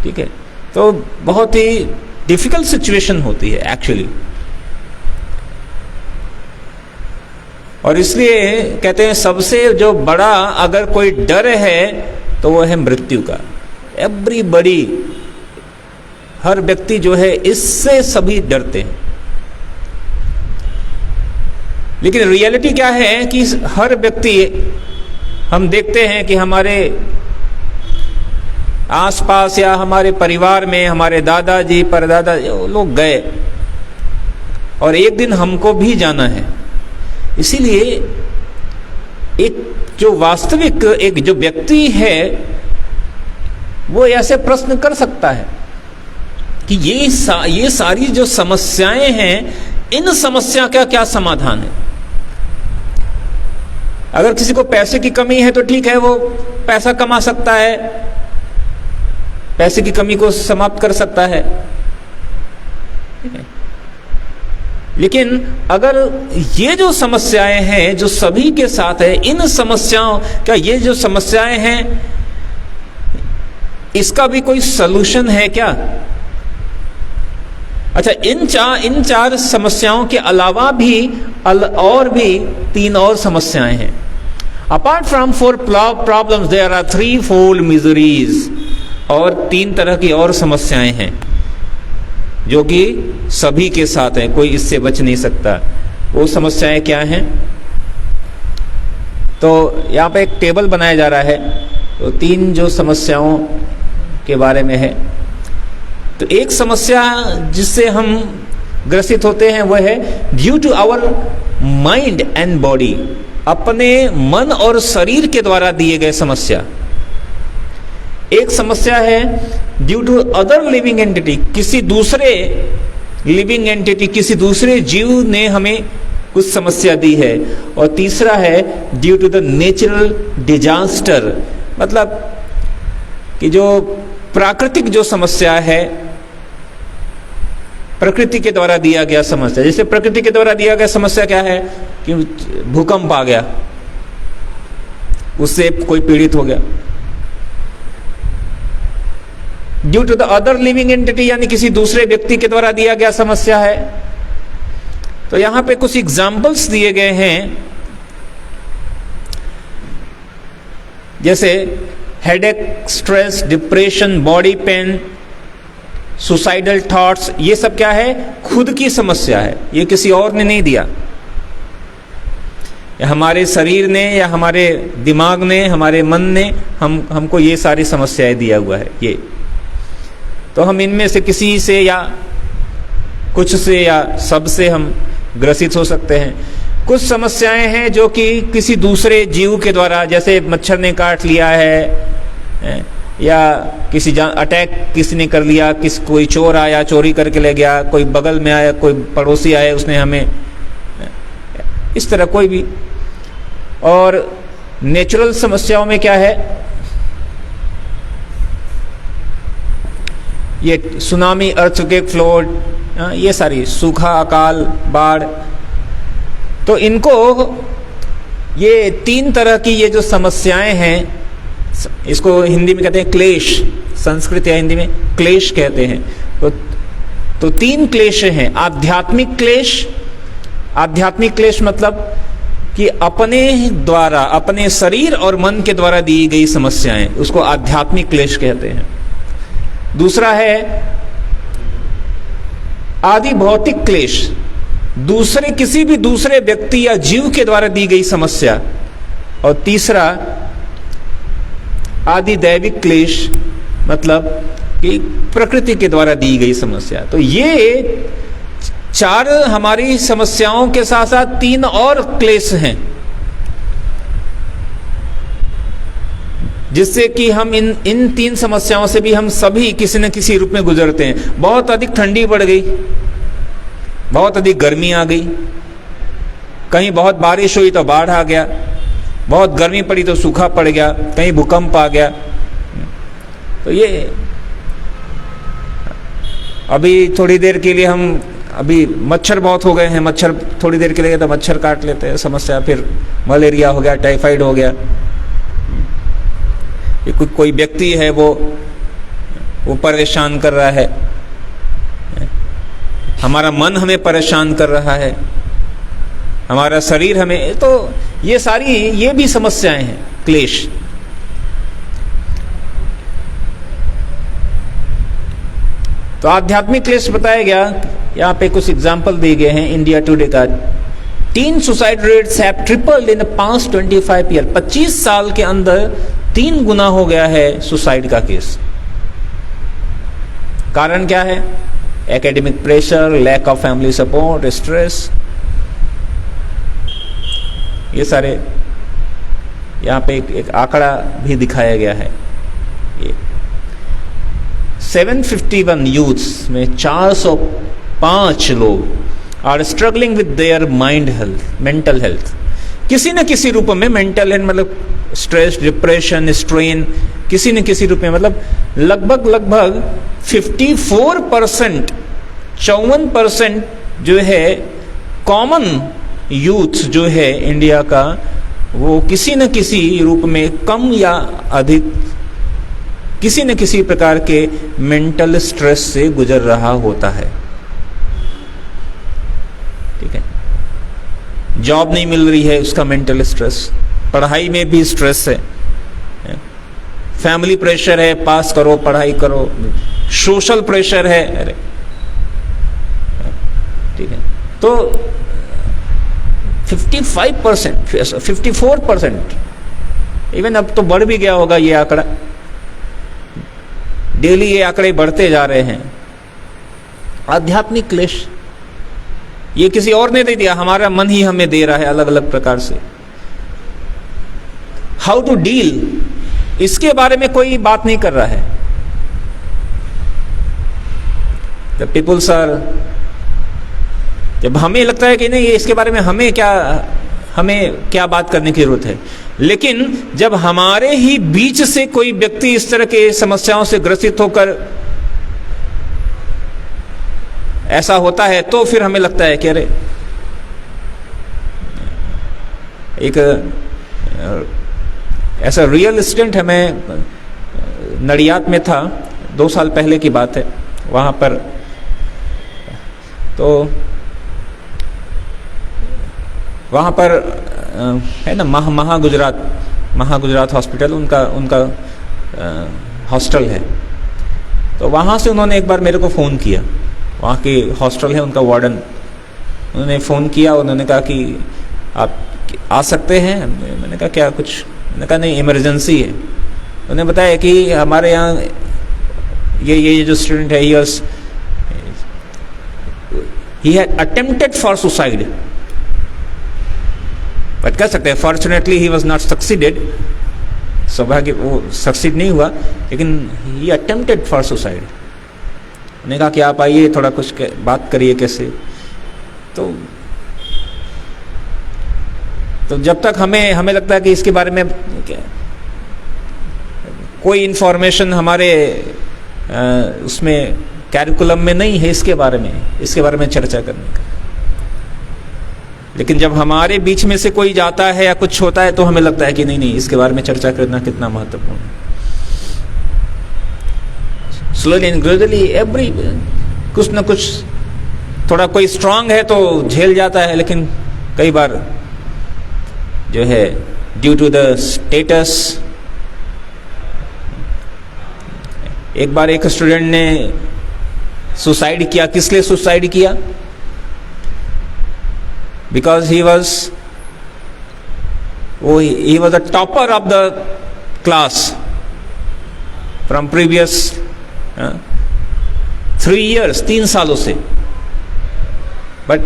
ठीक है। तो बहुत ही डिफिकल्ट सिचुएशन होती है एक्चुअली, और इसलिए कहते हैं सबसे जो बड़ा अगर कोई डर है तो वो है मृत्यु का। एवरीबडी, हर व्यक्ति जो है इससे सभी डरते हैं। लेकिन रियलिटी क्या है कि हर व्यक्ति, हम देखते हैं कि हमारे आसपास या हमारे परिवार में हमारे दादाजी परदादा लोग गए, और एक दिन हमको भी जाना है। इसीलिए एक जो वास्तविक एक जो व्यक्ति है वो ऐसे प्रश्न कर सकता है कि ये सारी जो समस्याएं हैं, इन समस्या का क्या समाधान है। अगर किसी को पैसे की कमी है तो ठीक है, वो पैसा कमा सकता है, पैसे की कमी को समाप्त कर सकता है। लेकिन अगर ये जो समस्याएं हैं जो सभी के साथ है, इन समस्याओं का, ये जो समस्याएं हैं, इसका भी कोई सलूशन है क्या? अच्छा, इन चार समस्याओं के अलावा भी और भी 3 और समस्याएं हैं। Apart from 4 problems there are 3-fold miseries, और 3 तरह की और समस्याएं हैं जो कि सभी के साथ है, कोई इससे बच नहीं सकता। वो समस्याएं क्या हैं? तो यहाँ पे एक टेबल बनाया जा रहा है, तो 3 जो समस्याओं के बारे में है। तो एक समस्या जिससे हम ग्रसित होते हैं वह है due to our mind and body, अपने मन और शरीर के द्वारा दिए गए समस्या। एक समस्या है due to other living entity, किसी दूसरे लिविंग एंटिटी, किसी दूसरे जीव ने हमें कुछ समस्या दी है। और तीसरा है due to the natural disaster, मतलब कि जो प्राकृतिक जो समस्या है, प्रकृति के द्वारा दिया गया समस्या। जैसे प्रकृति के द्वारा दिया गया समस्या क्या है कि भूकंप आ गया, उससे कोई पीड़ित हो गया। Due to the other living entity, यानी किसी दूसरे व्यक्ति के द्वारा दिया गया समस्या है। तो यहां पे कुछ एग्जाम्पल्स दिए गए हैं, जैसे headache, stress, depression, body pain, suicidal thoughts. ये सब क्या है? खुद की समस्या है, ये किसी और ने नहीं दिया। या हमारे शरीर ने या हमारे दिमाग ने, हमारे मन ने हमको ये सारी समस्याएं दिया हुआ है। ये तो हम इनमें से किसी से या कुछ से या सब से हम ग्रसित हो सकते हैं। कुछ समस्याएं हैं जो कि किसी दूसरे जीव के द्वारा, जैसे मच्छर ने काट लिया है, या किसी अटैक किसी ने कर लिया, कोई चोर आया चोरी करके ले गया, कोई बगल में आया, कोई पड़ोसी आया उसने हमें, इस तरह कोई भी। और नेचुरल समस्याओं में क्या है? ये सुनामी, अर्थक्वेक, फ्लड, ये सारी, सूखा, अकाल, बाढ़। तो इनको, ये 3 तरह की ये जो समस्याएं हैं, इसको हिंदी में कहते हैं क्लेश, संस्कृत या हिंदी में क्लेश कहते हैं। तो 3 क्लेश हैं। आध्यात्मिक क्लेश, आध्यात्मिक क्लेश मतलब कि अपने द्वारा, अपने शरीर और मन के द्वारा दी गई समस्याएं, उसको आध्यात्मिक क्लेश कहते हैं। दूसरा है आदि भौतिक क्लेश, किसी भी दूसरे व्यक्ति या जीव के द्वारा दी गई समस्या। और तीसरा आदि दैविक क्लेश, मतलब कि प्रकृति के द्वारा दी गई समस्या। तो ये 4 हमारी समस्याओं के साथ साथ 3 और क्लेश हैं जिससे कि हम इन तीन समस्याओं से भी हम सभी किसी न किसी रूप में गुजरते हैं। बहुत अधिक ठंडी पड़ गई, बहुत अधिक गर्मी आ गई, कहीं बहुत बारिश हुई तो बाढ़ आ गया, बहुत गर्मी पड़ी तो सूखा पड़ गया, कहीं भूकंप आ गया। तो ये अभी थोड़ी देर के लिए हम अभी मच्छर बहुत हो गए हैं, मच्छर थोड़ी देर के लिए तो मच्छर काट लेते हैं, समस्या फिर मलेरिया हो गया, टाइफाइड हो गया। ये कोई व्यक्ति है वो परेशान कर रहा है, हमारा मन हमें परेशान कर रहा है, हमारा शरीर हमें, तो ये सारी ये भी समस्याएं हैं, क्लेश। तो आध्यात्मिक क्लेश बताया गया। यहाँ पे कुछ एग्जाम्पल दिए गए हैं इंडिया टुडे का। Tin suicide rates have tripled in the past 25 year. 25 साल के अंदर 3 गुना हो गया है सुसाइड का केस। कारण क्या है? Academic pressure, lack of family support, stress, ये सारे यहाँ पे एक आंकड़ा भी दिखाया गया है। 751 यूथ्स में 405 लोग are struggling with their mental health. किसी न किसी रूप में मेंटल हेल्थ मतलब स्ट्रेस, डिप्रेशन, स्ट्रेन, किसी न किसी रूप में, मतलब लगभग 54%, 54% जो है कॉमन यूथ जो है इंडिया का, वो किसी न किसी रूप में कम या अधिक किसी न किसी प्रकार के मेंटल स्ट्रेस से गुजर रहा होता है। ठीक है, जॉब नहीं मिल रही है, उसका मेंटल स्ट्रेस, पढ़ाई में भी स्ट्रेस है, फैमिली प्रेशर है, पास करो, पढ़ाई करो, सोशल प्रेशर है, अरे ठीक है। तो 55%, 54%, इवन अब तो बढ़ भी गया होगा ये आंकड़ा, डेली ये आंकड़े बढ़ते जा रहे हैं। आध्यात्मिक क्लेश ये किसी और ने दे दिया, हमारा मन ही हमें दे रहा है अलग अलग प्रकार से। हाउ टू डील, इसके बारे में कोई बात नहीं कर रहा है। द पीपुल्स आर, जब हमें लगता है कि नहीं इसके बारे में हमें क्या बात करने की जरूरत है, लेकिन जब हमारे ही बीच से कोई व्यक्ति इस तरह के समस्याओं से ग्रसित होकर ऐसा होता है तो फिर हमें लगता है कि अरे, एक ऐसा रियल इंसिडेंट है, मैं नडियाद में था, 2 साल पहले की बात है। वहां पर तो वहाँ पर है ना महा गुजरात हॉस्पिटल, उनका हॉस्टल है। तो वहाँ से उन्होंने एक बार मेरे को फ़ोन किया, वहाँ के हॉस्टल है उनका वार्डन, उन्होंने फ़ोन किया, उन्होंने कहा कि आप आ सकते हैं। मैंने कहा क्या कुछ, मैंने कहा नहीं इमरजेंसी है। उन्होंने बताया कि हमारे यहाँ ये जो स्टूडेंट है, he had attempted for suicide, but कह सकते हैं fortunately he was not succeeded, सौभाग्य वो सक्सीड नहीं हुआ, लेकिन ही अटेम्प्टेड फॉर सुसाइड। उन्होंने कहा कि आप आइए, थोड़ा कुछ बात करिए कैसे। तो जब तक हमें लगता है कि इसके बारे में कोई इन्फॉर्मेशन हमारे उसमें कैरिकुलम में नहीं है इसके बारे में चर्चा करने का, लेकिन जब हमारे बीच में से कोई जाता है या कुछ होता है तो हमें लगता है कि नहीं इसके बारे में चर्चा करना कितना महत्वपूर्ण है। स्लोली एंड ग्रेजुअली एवरी कुछ ना कुछ, थोड़ा कोई स्ट्रांग है तो झेल जाता है, लेकिन कई बार जो है ड्यू टू द स्टेटस। एक बार एक स्टूडेंट ने सुसाइड किया। किस लिए सुसाइड किया? Because he was a topper of the class from previous 3 years, 3 सालों से। But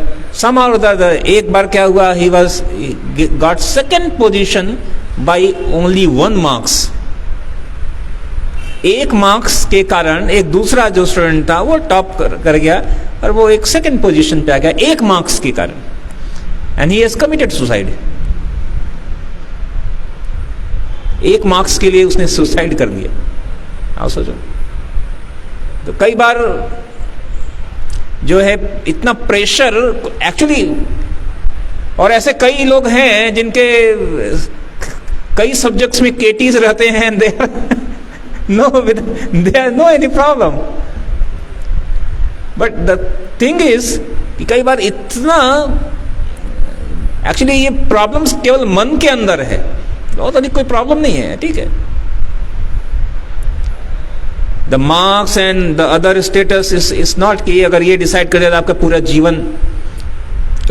somehow or the other, एक बार क्या हुआ, he got second position by only 1 marks 1 marks के कारण एक दूसरा जो स्टूडेंट था वो टॉप कर गया और वो एक सेकंड पोजीशन पे आ गया 1 मार्क्स के कारण, and he has committed suicide. 1 marks के लिए उसने सुसाइड कर दिया। आप सोचो, तो कई बार जो है इतना प्रेशर एक्चुअली, और ऐसे कई लोग हैं जिनके कई सब्जेक्ट्स में केटीज रहते हैं, they are no any problem, but the thing is कि कई बार इतना एक्चुअली ये प्रॉब्लम्स केवल मन के अंदर है, बहुत अधिक कोई प्रॉब्लम नहीं है, ठीक है। The marks and the other status is not कि अगर ये डिसाइड कर दिया आपका पूरा जीवन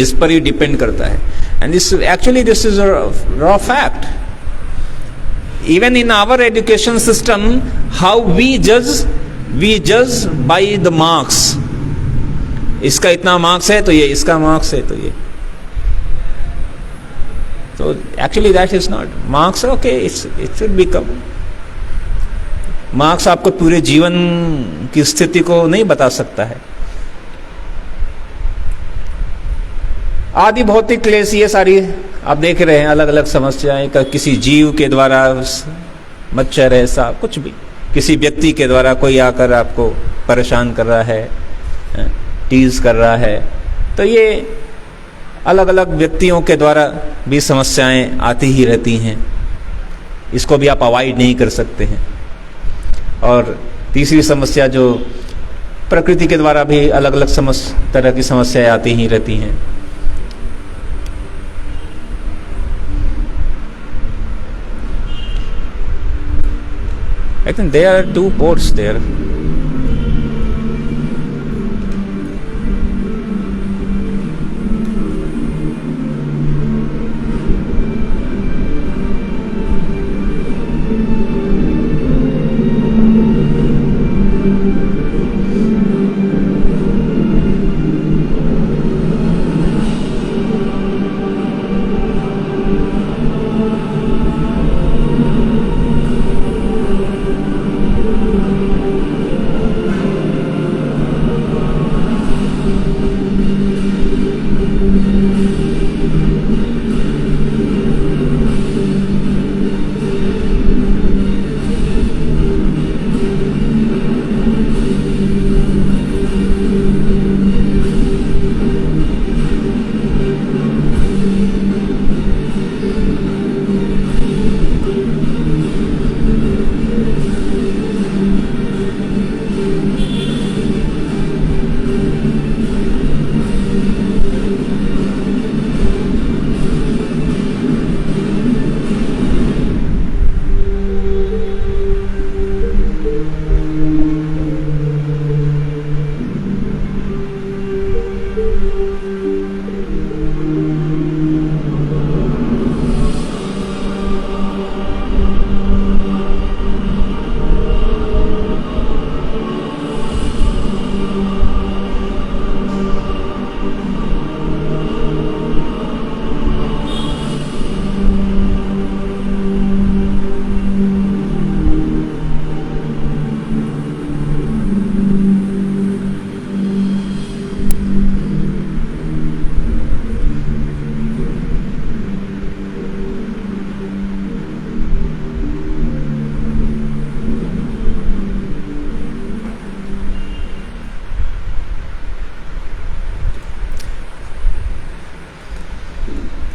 इस पर ही डिपेंड करता है, and this actually this is raw fact. Even in our education system, how we जज बाय द मार्क्स। इसका इतना मार्क्स है तो ये, इसका मार्क्स है तो ये, तो actually that is not marks. Okay, it should become marks आपको पूरे जीवन की स्थिति को नहीं बता सकता है। आदि भौतिक क्लेश, ये सारी आप देख रहे हैं अलग अलग समस्याएं, किसी जीव के द्वारा, मच्छर है, सांप, कुछ भी, किसी व्यक्ति के द्वारा कोई आकर आपको परेशान कर रहा है, टीज कर रहा है, तो ये अलग अलग व्यक्तियों के द्वारा भी समस्याएं आती ही रहती हैं। इसको भी आप अवॉइड नहीं कर सकते हैं। और तीसरी समस्या जो प्रकृति के द्वारा भी अलग अलग तरह की समस्याएं आती ही रहती हैं। I think there are 2 ports there.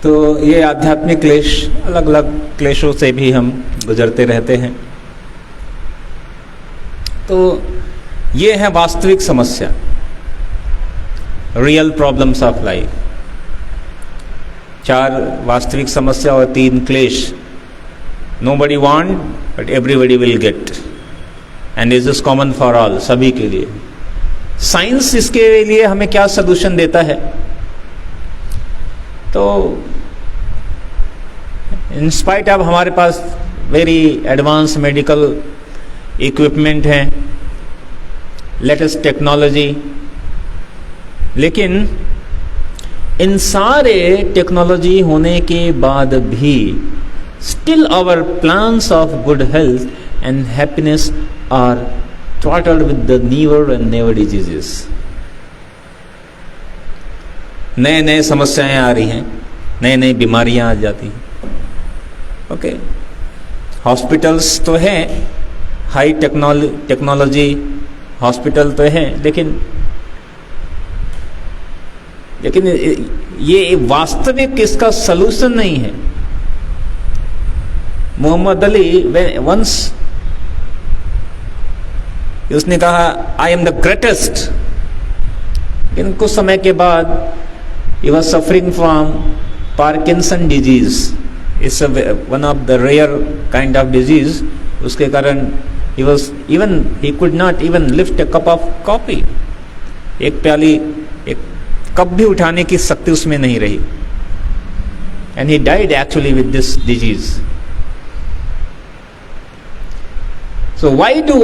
तो ये आध्यात्मिक क्लेश, अलग अलग क्लेशों से भी हम गुजरते रहते हैं। तो ये है वास्तविक समस्या, रियल प्रॉब्लम्स ऑफ लाइफ। 4 वास्तविक समस्या और 3 क्लेश। Nobody want but everybody will get, and is is common for all, सभी के लिए। साइंस इसके लिए हमें क्या सॉल्यूशन देता है? तो इन स्पाइट ऑफ हमारे पास वेरी एडवांस मेडिकल इक्विपमेंट है, लेटेस्ट टेक्नोलॉजी, लेकिन इन सारे टेक्नोलॉजी होने के बाद भी still our plans of good health and happiness are throttled with the newer and newer diseases. नए नए समस्याएं आ रही हैं, नई नई बीमारियां आ जाती हैं. ओके, हॉस्पिटल्स तो हैं, हाई टेक्नोलॉजी हॉस्पिटल तो है, लेकिन ये वास्तविक इसका सलूशन नहीं है. मोहम्मद अली वंस उसने कहा आई एम द ग्रेटेस्ट, लेकिन कुछ समय के बाद ही was suffering from Parkinson disease. It's one of the rare kind of disease. उसके कारण he could not even lift a cup of coffee. एक कप भी उठाने की शक्ति उसमें नहीं रही. And he died actually with this disease. So why do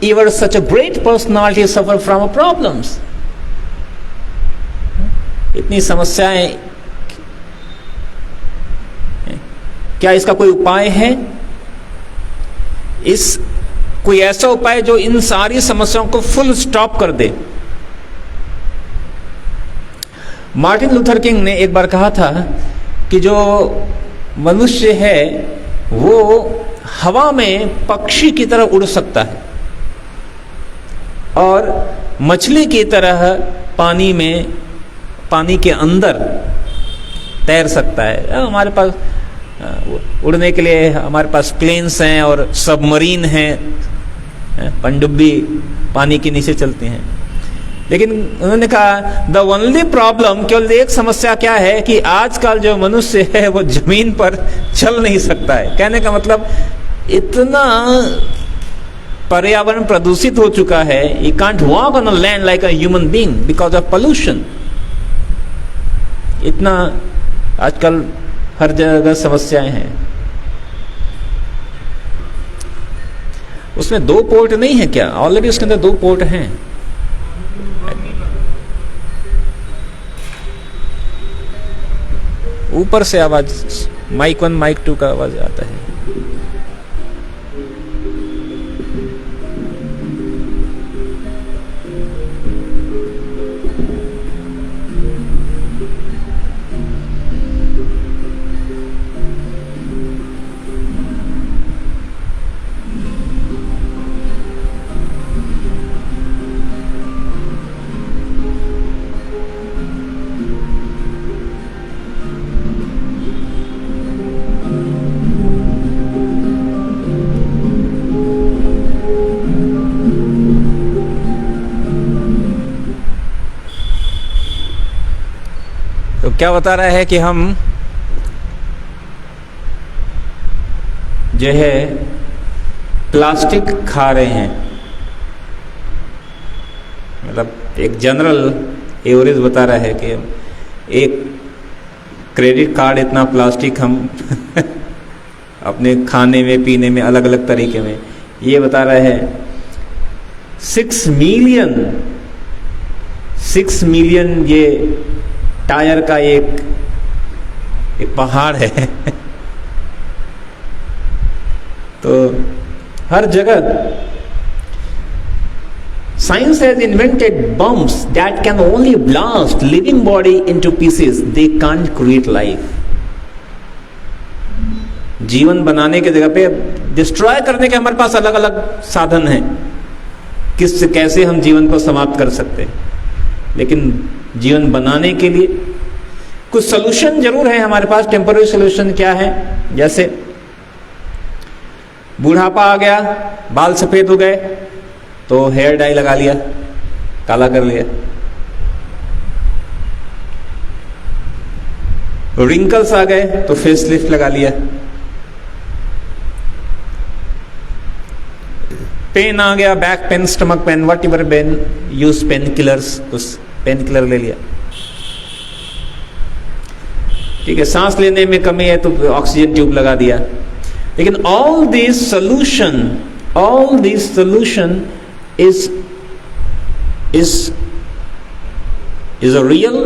even such a great personality suffer from problems? इतनी समस्याएं, क्या इसका कोई उपाय है? कोई ऐसा उपाय जो इन सारी समस्याओं को फुल स्टॉप कर दे? मार्टिन लूथर किंग ने एक बार कहा था कि जो मनुष्य है वो हवा में पक्षी की तरह उड़ सकता है और मछली की तरह पानी के अंदर तैर सकता है. हमारे पास उड़ने के लिए हमारे पास प्लेन्स हैं और सबमरीन हैं, पनडुब्बी पानी के नीचे चलती हैं. लेकिन उन्होंने कहा द ओनली प्रॉब्लम, केवल एक समस्या क्या है कि आजकल जो मनुष्य है वो जमीन पर चल नहीं सकता है. कहने का मतलब इतना पर्यावरण प्रदूषित हो चुका है, you can't walk on a land like a human being because of pollution. इतना आजकल हर जगह समस्याएं हैं. उसमें 2 पोर्ट नहीं है क्या? ऑलरेडी उसके अंदर 2 पोर्ट हैं. ऊपर से आवाज माइक 1 माइक 2 का आवाज आता है. तो क्या बता रहा है कि हम जो है प्लास्टिक खा रहे हैं. मतलब एक जनरल एवरेज बता रहा है कि एक क्रेडिट कार्ड इतना प्लास्टिक हम अपने खाने में पीने में अलग अलग तरीके में, ये बता रहा है 6 मिलियन ये टायर का एक पहाड़ है. तो हर जगह science has invented bombs that can only blast living body into pieces, they can't create life. जीवन बनाने की जगह पे डिस्ट्रॉय करने के हमारे पास अलग अलग साधन हैं, कैसे हम जीवन को समाप्त कर सकते हैं. लेकिन जीवन बनाने के लिए कुछ सॉल्यूशन जरूर है हमारे पास. टेम्पररी सॉल्यूशन क्या है? जैसे बुढ़ापा आ गया, बाल सफेद हो गए तो हेयर डाई लगा लिया, काला कर लिया. रिंकल्स आ गए तो फेस लिफ्ट लगा लिया. पेन आ गया, back pain, stomach pain, whatever pain, use pain killers, कुछ पेन किलर ले लिया. ठीक है, सांस लेने में कमी है तो ऑक्सीजन ट्यूब लगा दिया. लेकिन all this solution is a real,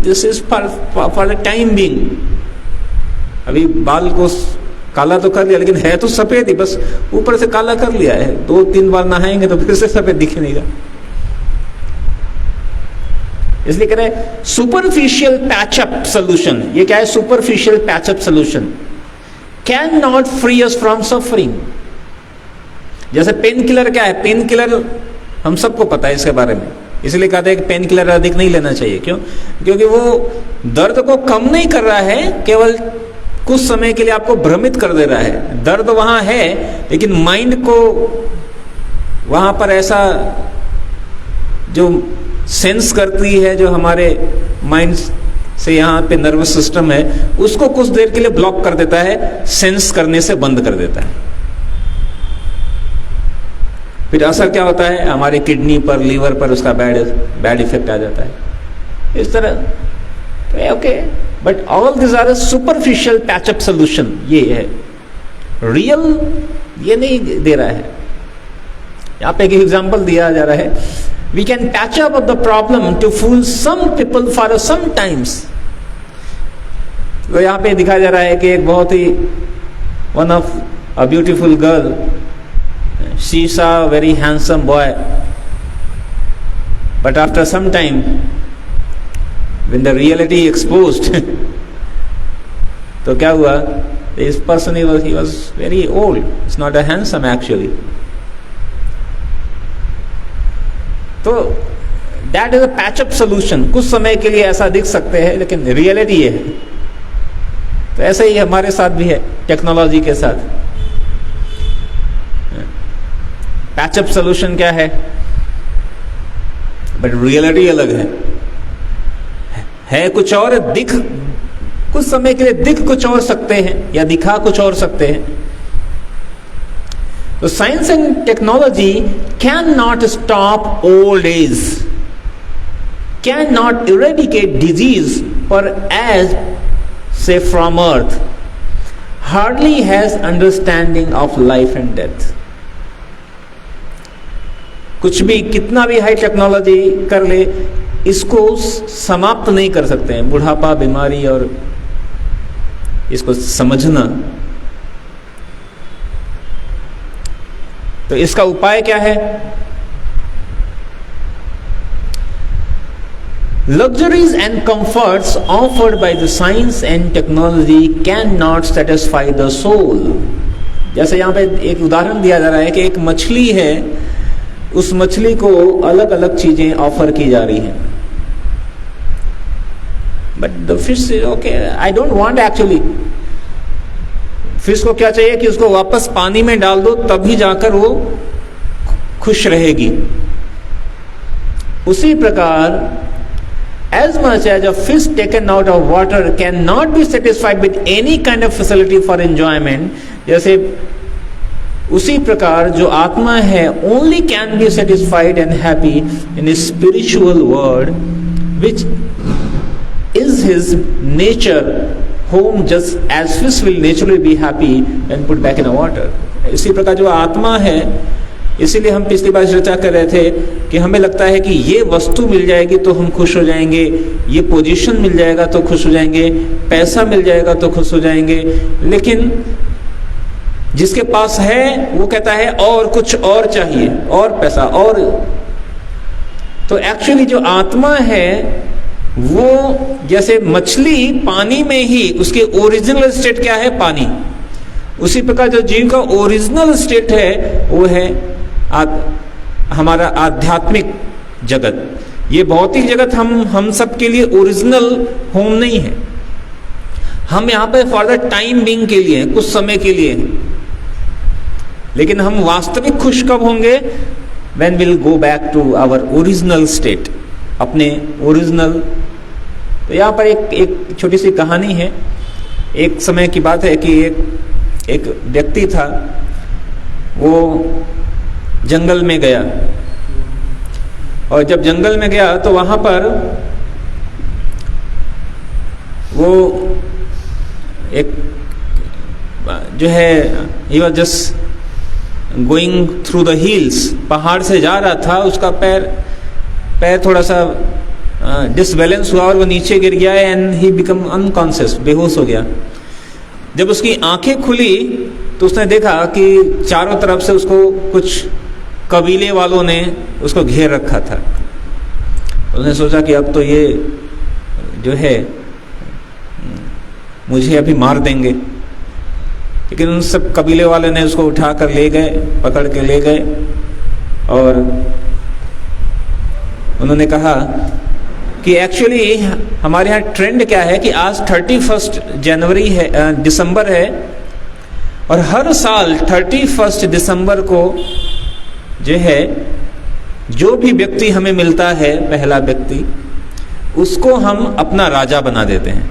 this is for the time being. अभी बाल को काला तो कर लिया, लेकिन है तो सफेद ही, बस ऊपर से काला कर लिया है। 2-3 बार नहाएंगे तो फिर से सफेद दिखेगा। इसलिए कह रहे सुपरफिशियल पैचअप सोल्यूशन। ये क्या है? Superficial patch up solution can not free us from suffering. जैसे पेन किलर क्या है? पेन किलर हम सबको पता है इसके बारे में, इसलिए कहते हैं कि पेन किलर अधिक नहीं लेना चाहिए। क्यों? क्योंकि वो दर्द को कम नहीं कर रहा है, केवल कुछ समय के लिए आपको भ्रमित कर दे रहा है। दर्द वहां है, लेकिन माइंड को वहां पर ऐसा जो सेंस करती है, जो हमारे माइंड से यहाँ पे नर्वस सिस्टम है, उसको कुछ देर के लिए ब्लॉक कर देता है, सेंस करने से बंद कर देता है। फिर असर क्या होता है? हमारे किडनी पर, लीवर पर उसका बैड इफेक्ट आ जाता है। इस तरह okay, but all this are superficial patch up solution. ये है रियल, ये नहीं दे रहा है। यहां पे एक एग्जांपल दिया जा रहा है, we can patch up the problem to fool some people for some times. तो यहां पे दिखाया जा रहा है कि एक बहुत ही one of a beautiful girl, she saw a very handsome boy, but after some time when the reality exposed तो क्या हुआ? This person he was very old, it's not a handsome actually. तो that is a patch up solution। कुछ समय के लिए ऐसा दिख सकते हैं, लेकिन रियलिटी है। तो ऐसा ही हमारे साथ भी है, टेक्नोलॉजी के साथ। पैचअप सोल्यूशन क्या है? बट रियलिटी अलग है कुछ और, दिख कुछ समय के लिए दिख कुछ और सकते हैं, या दिखा कुछ और सकते हैं। तो science and technology can not stop old age, can not eradicate disease पर एज से from earth, hardly has understanding of life and death. कुछ भी, कितना भी हाई टेक्नोलॉजी कर ले, इसको समाप्त नहीं कर सकते हैं। बुढ़ापा, बीमारी और इसको समझना। तो इसका उपाय क्या है? Luxuries and comforts offered by the science and technology cannot satisfy the soul। जैसे यहाँ पे एक उदाहरण दिया जा रहा है कि एक मछली है, उस मछली को अलग अलग चीजें ऑफर की जा रही हैं, but the fish okay, I don't want actually. Fish को क्या चाहिए कि उसको वापस पानी में डाल दो, तभी जाकर वो खुश रहेगी। उसी प्रकार as much as a fish taken out of water cannot be satisfied with any kind of facility for enjoyment, जैसे उसी प्रकार जो आत्मा है only can be satisfied and happy in a spiritual world which is his nature home, just as fish will naturally be happy when put back in the water। इसी प्रकार जो आत्मा है, इसीलिए हम पिछली बार चर्चा कर रहे थे कि हमें लगता है कि ये वस्तु मिल जाएगी तो हम खुश हो जाएंगे, ये पोजीशन मिल जाएगा तो खुश हो जाएंगे, पैसा मिल जाएगा तो खुश हो जाएंगे, लेकिन जिसके पास है वो कहता है और कुछ और चाहिए, और पैसा और। तो एक्चुअली जो आत्मा है वो जैसे मछली पानी में ही, उसके ओरिजिनल स्टेट क्या है? पानी। उसी प्रकार जो जीव का ओरिजिनल स्टेट है वो है हमारा आध्यात्मिक जगत। ये भौतिक जगत हम सब के लिए ओरिजिनल होम नहीं है। हम यहाँ पे फॉर द टाइम बीइंग के लिए, कुछ समय के लिए, लेकिन हम वास्तविक खुश कब होंगे? When will go back to our original state, अपने ओरिजिनल। तो यहाँ पर एक छोटी सी कहानी है। एक समय की बात है कि एक व्यक्ति था, वो जंगल में गया, और जब जंगल में गया तो वहां पर वो एक जो है he was just going through the hills, पहाड़ से जा रहा था, उसका पैर थोड़ा सा डिसबैलेंस हुआ और वो नीचे गिर गया एंड ही बिकम अनकॉन्शियस, बेहोश हो गया। जब उसकी आंखें खुली तो उसने देखा कि चारों तरफ से उसको कुछ कबीले वालों ने उसको घेर रखा था। उसने सोचा कि अब तो ये जो है मुझे अभी मार देंगे, लेकिन उन सब कबीले वाले ने उसको उठा कर ले गए, पकड़ के ले गए और उन्होंने कहा कि एक्चुअली हमारे यहाँ ट्रेंड क्या है कि आज 31 जनवरी है, दिसंबर है, और हर साल 31 दिसंबर को जो है जो भी व्यक्ति हमें मिलता है, पहला व्यक्ति, उसको हम अपना राजा बना देते हैं,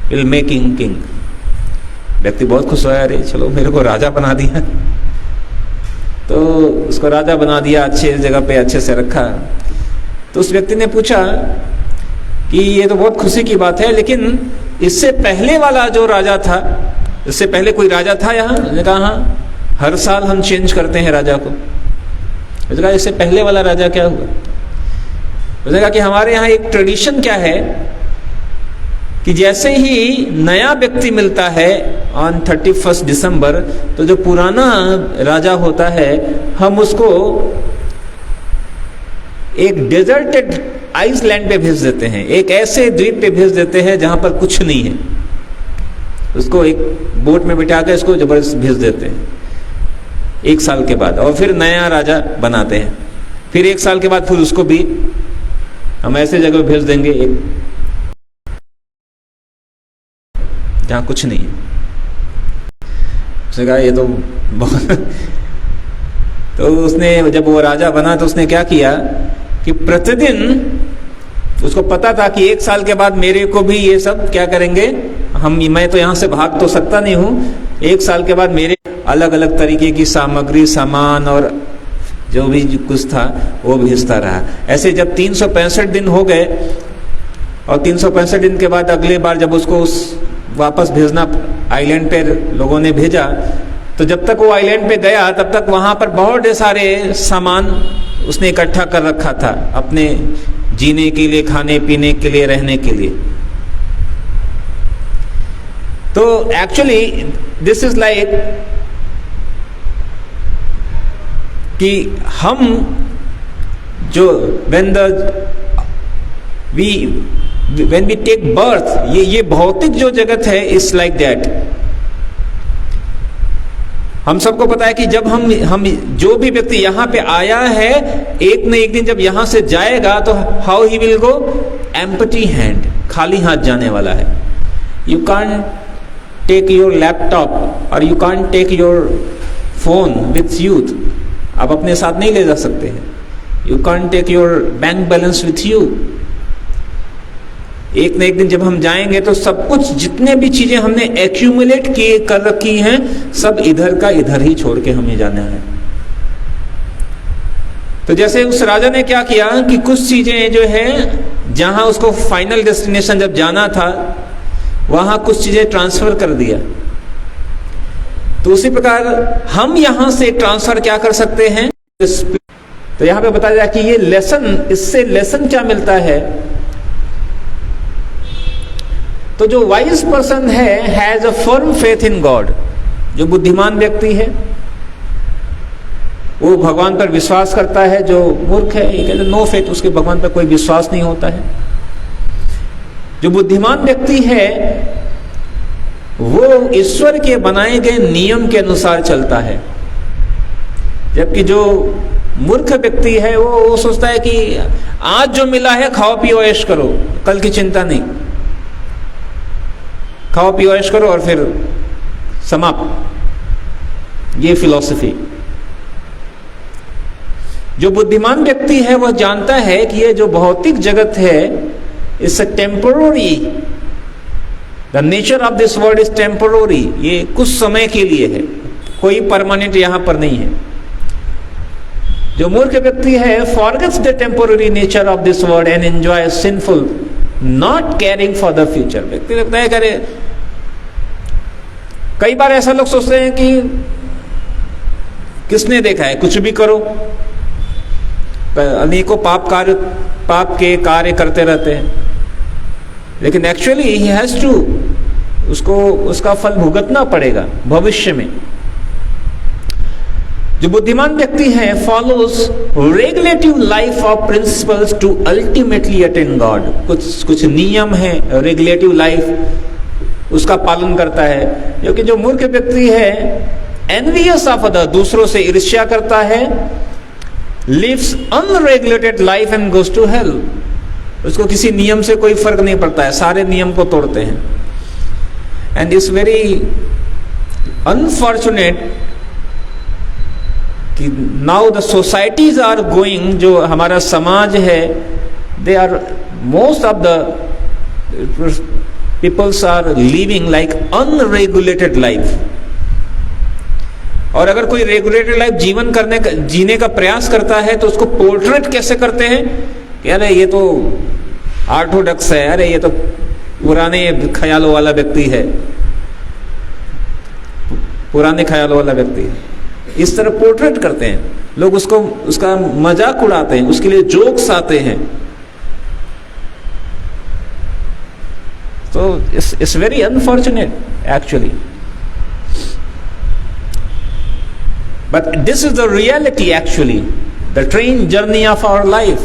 विल मेकिंग किंग। व्यक्ति बहुत खुश हुआ, अरे चलो मेरे को राजा बना दिया। तो उसको राजा बना दिया, अच्छे जगह पे अच्छे से रखा। तो उस व्यक्ति ने पूछा कि ये तो बहुत खुशी की बात है, लेकिन इससे पहले वाला जो राजा था, इससे पहले कोई राजा था यहाँ? उसने कहा हाँ, हर साल हम चेंज करते हैं राजा को। उसने कहा इससे पहले वाला राजा क्या हुआ? उसने कहा कि हमारे यहाँ एक ट्रेडिशन क्या है कि जैसे ही नया व्यक्ति मिलता है ऑन 31 दिसंबर, तो जो पुराना राजा होता है हम उसको एक डेजर्टेड आइसलैंड पे भेज देते हैं, एक ऐसे द्वीप पे भेज देते हैं जहां पर कुछ नहीं है। उसको एक बोट में बिठा कर इसको जबरदस्त भेज देते हैं 1 साल के बाद, और फिर नया राजा बनाते हैं। फिर 1 साल के बाद फिर उसको भी हम ऐसे जगह भेज देंगे एक जहां कुछ नहीं है। उसने कहा ये तो बहुत तो उसने जब वो राजा बना तो उसने क्या किया कि प्रतिदिन उसको पता था कि 1 साल के बाद मेरे को भी ये सब क्या करेंगे, मैं तो यहाँ से भाग तो सकता नहीं हूँ, 1 साल के बाद मेरे अलग अलग तरीके की सामग्री, सामान और जो भी कुछ था वो भेजता रहा। ऐसे जब 365 दिन हो गए और 365 दिन के बाद अगले बार जब उसको वापस भेजना आइलैंड पे लोगों ने भेजा, तो जब तक वो आइलैंड पे गया तब तक वहां पर बहुत सारे सामान उसने इकट्ठा कर रखा था अपने जीने के लिए, खाने पीने के लिए, रहने के लिए। तो एक्चुअली दिस इज लाइक कि हम जो when we take birth, ये भौतिक जो जगत है इज लाइक दैट। हम सबको पता है कि जब हम जो भी व्यक्ति यहाँ पे आया है, एक न एक दिन जब यहाँ से जाएगा तो how he will go, empty hand, खाली हाथ जाने वाला है। You can't take your laptop और you can't take your phone with you, आप अपने साथ नहीं ले जा सकते हैं। You can't take your bank balance with you. एक न एक दिन जब हम जाएंगे तो सब कुछ, जितने भी चीजें हमने एक्यूमुलेट किए कर रखी हैं, सब इधर का इधर ही छोड़ के हमें जाना है। तो जैसे उस राजा ने क्या किया कि कुछ चीजें जो है जहां उसको फाइनल डेस्टिनेशन जब जाना था वहां कुछ चीजें ट्रांसफर कर दिया। तो उसी प्रकार हम यहां से ट्रांसफर क्या कर सकते हैं। तो यहां पे बताया जाए कि ये लेसन, इससे लेसन क्या मिलता है। तो जो वाइज पर्सन है has a firm faith in God, जो बुद्धिमान व्यक्ति है वो भगवान पर विश्वास करता है। जो मूर्ख है ये कहते नो फेथ, उसके भगवान पर कोई विश्वास नहीं होता है। जो बुद्धिमान व्यक्ति है वो ईश्वर के बनाए गए नियम के अनुसार चलता है, जबकि जो मूर्ख व्यक्ति है वो सोचता है कि आज जो मिला है खाओ पियो ऐश करो, कल की चिंता नहीं, खाओ पियो ऐश करो और फिर समाप्त। ये फिलॉसफी। जो बुद्धिमान व्यक्ति है वह जानता है कि ये जो भौतिक जगत है it's a temporary, the nature of this world is temporary, ये कुछ समय के लिए है, कोई परमानेंट यहां पर नहीं है। जो मूर्ख व्यक्ति है forgets the temporary nature of this world and enjoy sinful not caring for the future. व्यक्ति लगता है करे, कई बार ऐसा लोग सोचते हैं कि किसने देखा है, कुछ भी करो, अनेकों पाप के कार्य करते रहते हैं, लेकिन एक्चुअली ही हैज टू, उसको उसका फल भुगतना पड़ेगा भविष्य में। जो बुद्धिमान व्यक्ति है follows regulative life of principles to ultimately attain God. कुछ नियम है रेगुलेटिव लाइफ उसका पालन करता है, क्योंकि जो मूर्ख व्यक्ति है एनवियस ऑफ अदर, दूसरों से ईर्ष्या करता है, lives unregulated life and goes to hell. उसको किसी नियम से कोई फर्क नहीं पड़ता है, सारे नियम को तोड़ते हैं। एंड इट्स वेरी अनफॉर्चुनेट कि now the societies are going, जो हमारा समाज है, they are most of the peoples are living like unregulated life. और अगर कोई रेगुलेटेड लाइफ जीने का प्रयास करता है तो उसको पोर्ट्रेट कैसे करते हैं कि अरे ये तो ऑर्थोडॉक्स है, अरे ये तो पुराने ख्यालों वाला व्यक्ति है, पुराने ख्यालों वाला व्यक्ति है। इस तरह पोर्ट्रेट करते हैं लोग, उसका मजाक उड़ाते हैं, उसके लिए जोक्स आते हैं। तो it's very unfortunate actually, but this is the reality actually, the train journey of our life.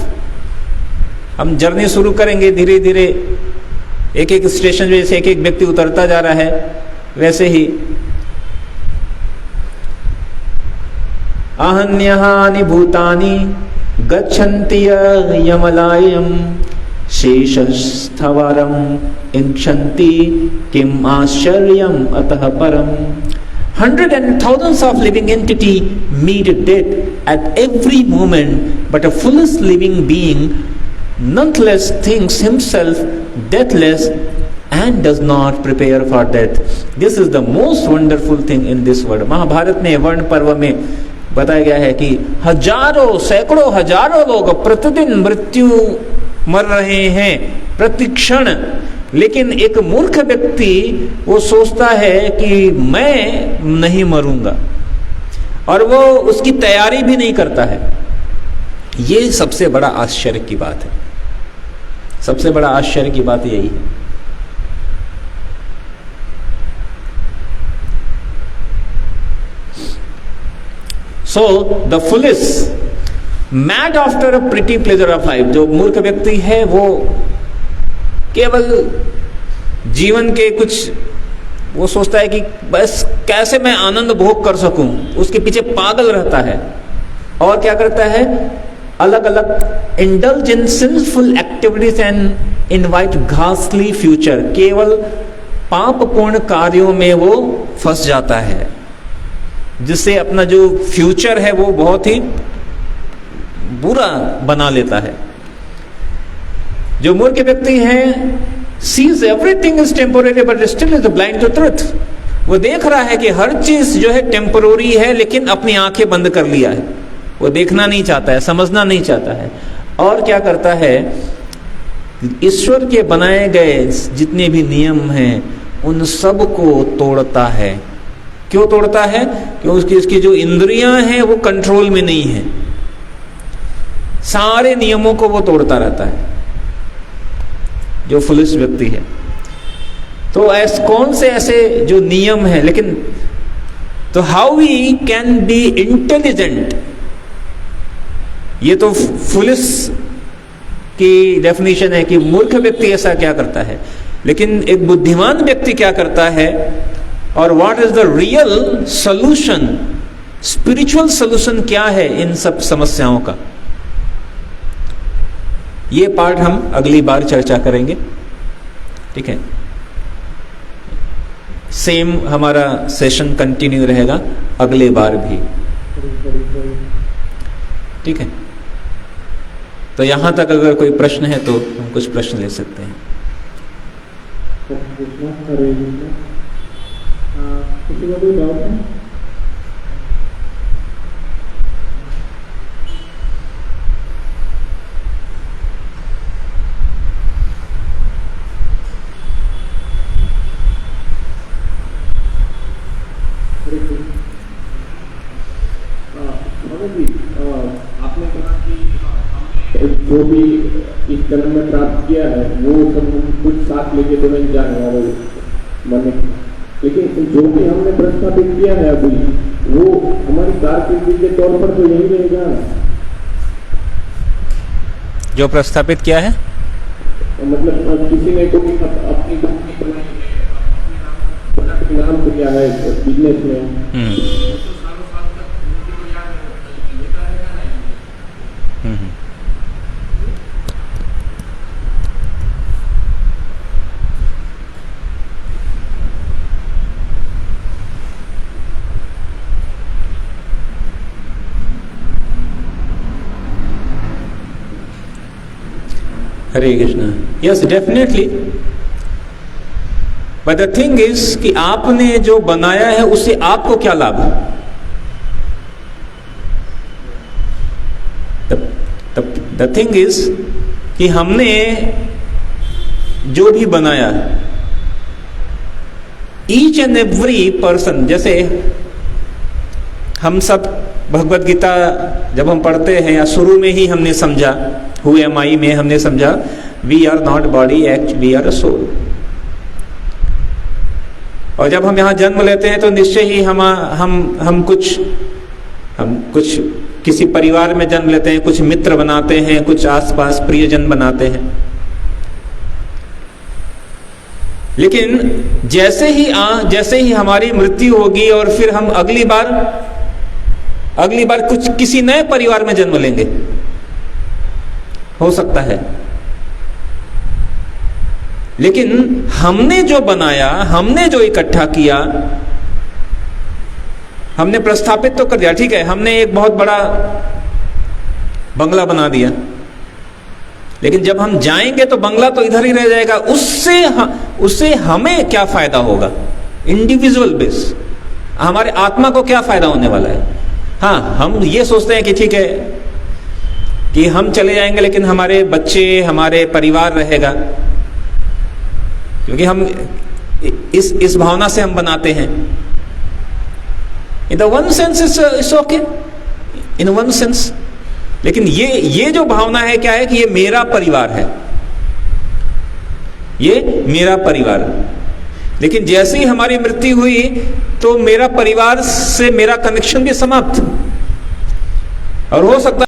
हम जर्नी शुरू करेंगे धीरे धीरे, एक एक स्टेशन में से एक एक व्यक्ति उतरता जा रहा है, वैसे ही आहन्यहानि भूतानि गच्छन्ति यमलायम शेषस्थवरम इंक्षन्ति किम आश्चर्यम अतः परम। Hundreds and thousands of living entity meet death at every moment, but a foolish living being nonetheless thinks himself deathless and does not prepare for death. This is the most wonderful thing in this world. Mahabharat में वर्ण पर्व में बताया गया है कि हजारों सैकड़ों हजारों लोग प्रतिदिन मृत्यु मर रहे हैं प्रति क्षण, लेकिन एक मूर्ख व्यक्ति वो सोचता है कि मैं नहीं मरूंगा, और वो उसकी तैयारी भी नहीं करता है। ये सबसे बड़ा आश्चर्य की बात है, सबसे बड़ा आश्चर्य की बात यही है। So the foolish mad after a pretty pleasure of life, जो मूर्ख व्यक्ति है वो केवल जीवन के कुछ वो सोचता है कि बस कैसे मैं आनंद भोग कर सकूं, उसके पीछे पागल रहता है। और क्या करता है, अलग अलग indulge in sinful activities and invite घासली फ्यूचर, केवल पापपूर्ण कार्यों में वो फंस जाता है, जिससे अपना जो फ्यूचर है वो बहुत ही बुरा बना लेता है। जो मूर्ख व्यक्ति है sees everything is temporary but still is blind to truth। वो देख रहा है कि हर चीज जो है टेम्पोररी है, लेकिन अपनी आंखें बंद कर लिया है, वो देखना नहीं चाहता है, समझना नहीं चाहता है। और क्या करता है, ईश्वर के बनाए गए जितने भी नियम हैं उन सब को तोड़ता है। क्यों तोड़ता है? क्योंकि इसकी जो इंद्रियां हैं वो कंट्रोल में नहीं है, सारे नियमों को वो तोड़ता रहता है जो फुलिश व्यक्ति है। तो कौन से ऐसे जो नियम है, लेकिन तो how we can be intelligent, ये तो फुलिश की डेफिनेशन है कि मूर्ख व्यक्ति ऐसा क्या करता है। लेकिन एक बुद्धिमान व्यक्ति क्या करता है, और what is the real solution, spiritual solution क्या है इन सब समस्याओं का, ये पार्ट हम अगली बार चर्चा करेंगे। ठीक है, सेम हमारा सेशन कंटिन्यू रहेगा अगले बार भी। ठीक है, तो यहां तक अगर कोई प्रश्न है तो हम कुछ प्रश्न ले सकते हैं। किसी को कोई डाउट है? आपने कहा कि जो भी इस जन्म में प्राप्त किया है वो सब कुछ साथ लेके तो नहीं जा रहे हैं, बनने की। लेकिन जो भी हमने प्रस्थापित किया है अभी, वो हमारी कारकिर्दी के तौर पर तो यही रहेगा ना। जो प्रस्थापित किया है, मतलब किसी ने कोई अपनी कंपनी बनाई है, अपने नाम किया है बिजनेस में, Hare Krishna. Yes, definitely. But the thing is कि आपने जो बनाया है उससे आपको क्या लाभ है? द थिंग इज कि हमने जो भी बनाया, ईच एंड एवरी पर्सन, जैसे हम सब भगवत गीता जब हम पढ़ते हैं या शुरू में ही हमने समझा, हु एम आई में हमने समझा we are not body, act we are a soul. और जब हम यहाँ जन्म लेते हैं तो निश्चय ही हम कुछ किसी परिवार में जन्म लेते हैं, कुछ मित्र बनाते हैं, कुछ आसपास प्रियजन बनाते हैं। लेकिन जैसे ही हमारी मृत्यु होगी और फिर हम अगली बार कुछ किसी नए परिवार में जन्म लेंगे, हो सकता है। लेकिन हमने जो बनाया, हमने जो इकट्ठा किया, हमने प्रस्थापित तो कर दिया, ठीक है, हमने एक बहुत बड़ा बंगला बना दिया, लेकिन जब हम जाएंगे तो बंगला तो इधर ही रह जाएगा। उससे हमें क्या फायदा होगा? इंडिविजुअल बेस हमारे आत्मा को क्या फायदा होने वाला है? हाँ, हम ये सोचते हैं कि ठीक है कि हम चले जाएंगे लेकिन हमारे बच्चे, हमारे परिवार रहेगा, क्योंकि हम इस भावना से हम बनाते हैं। In the one sense it's okay, in one sense. लेकिन ये जो भावना है क्या है कि ये मेरा परिवार है, ये मेरा परिवार। लेकिन जैसे ही हमारी मृत्यु हुई तो मेरा परिवार से मेरा कनेक्शन भी समाप्त, और हो सकता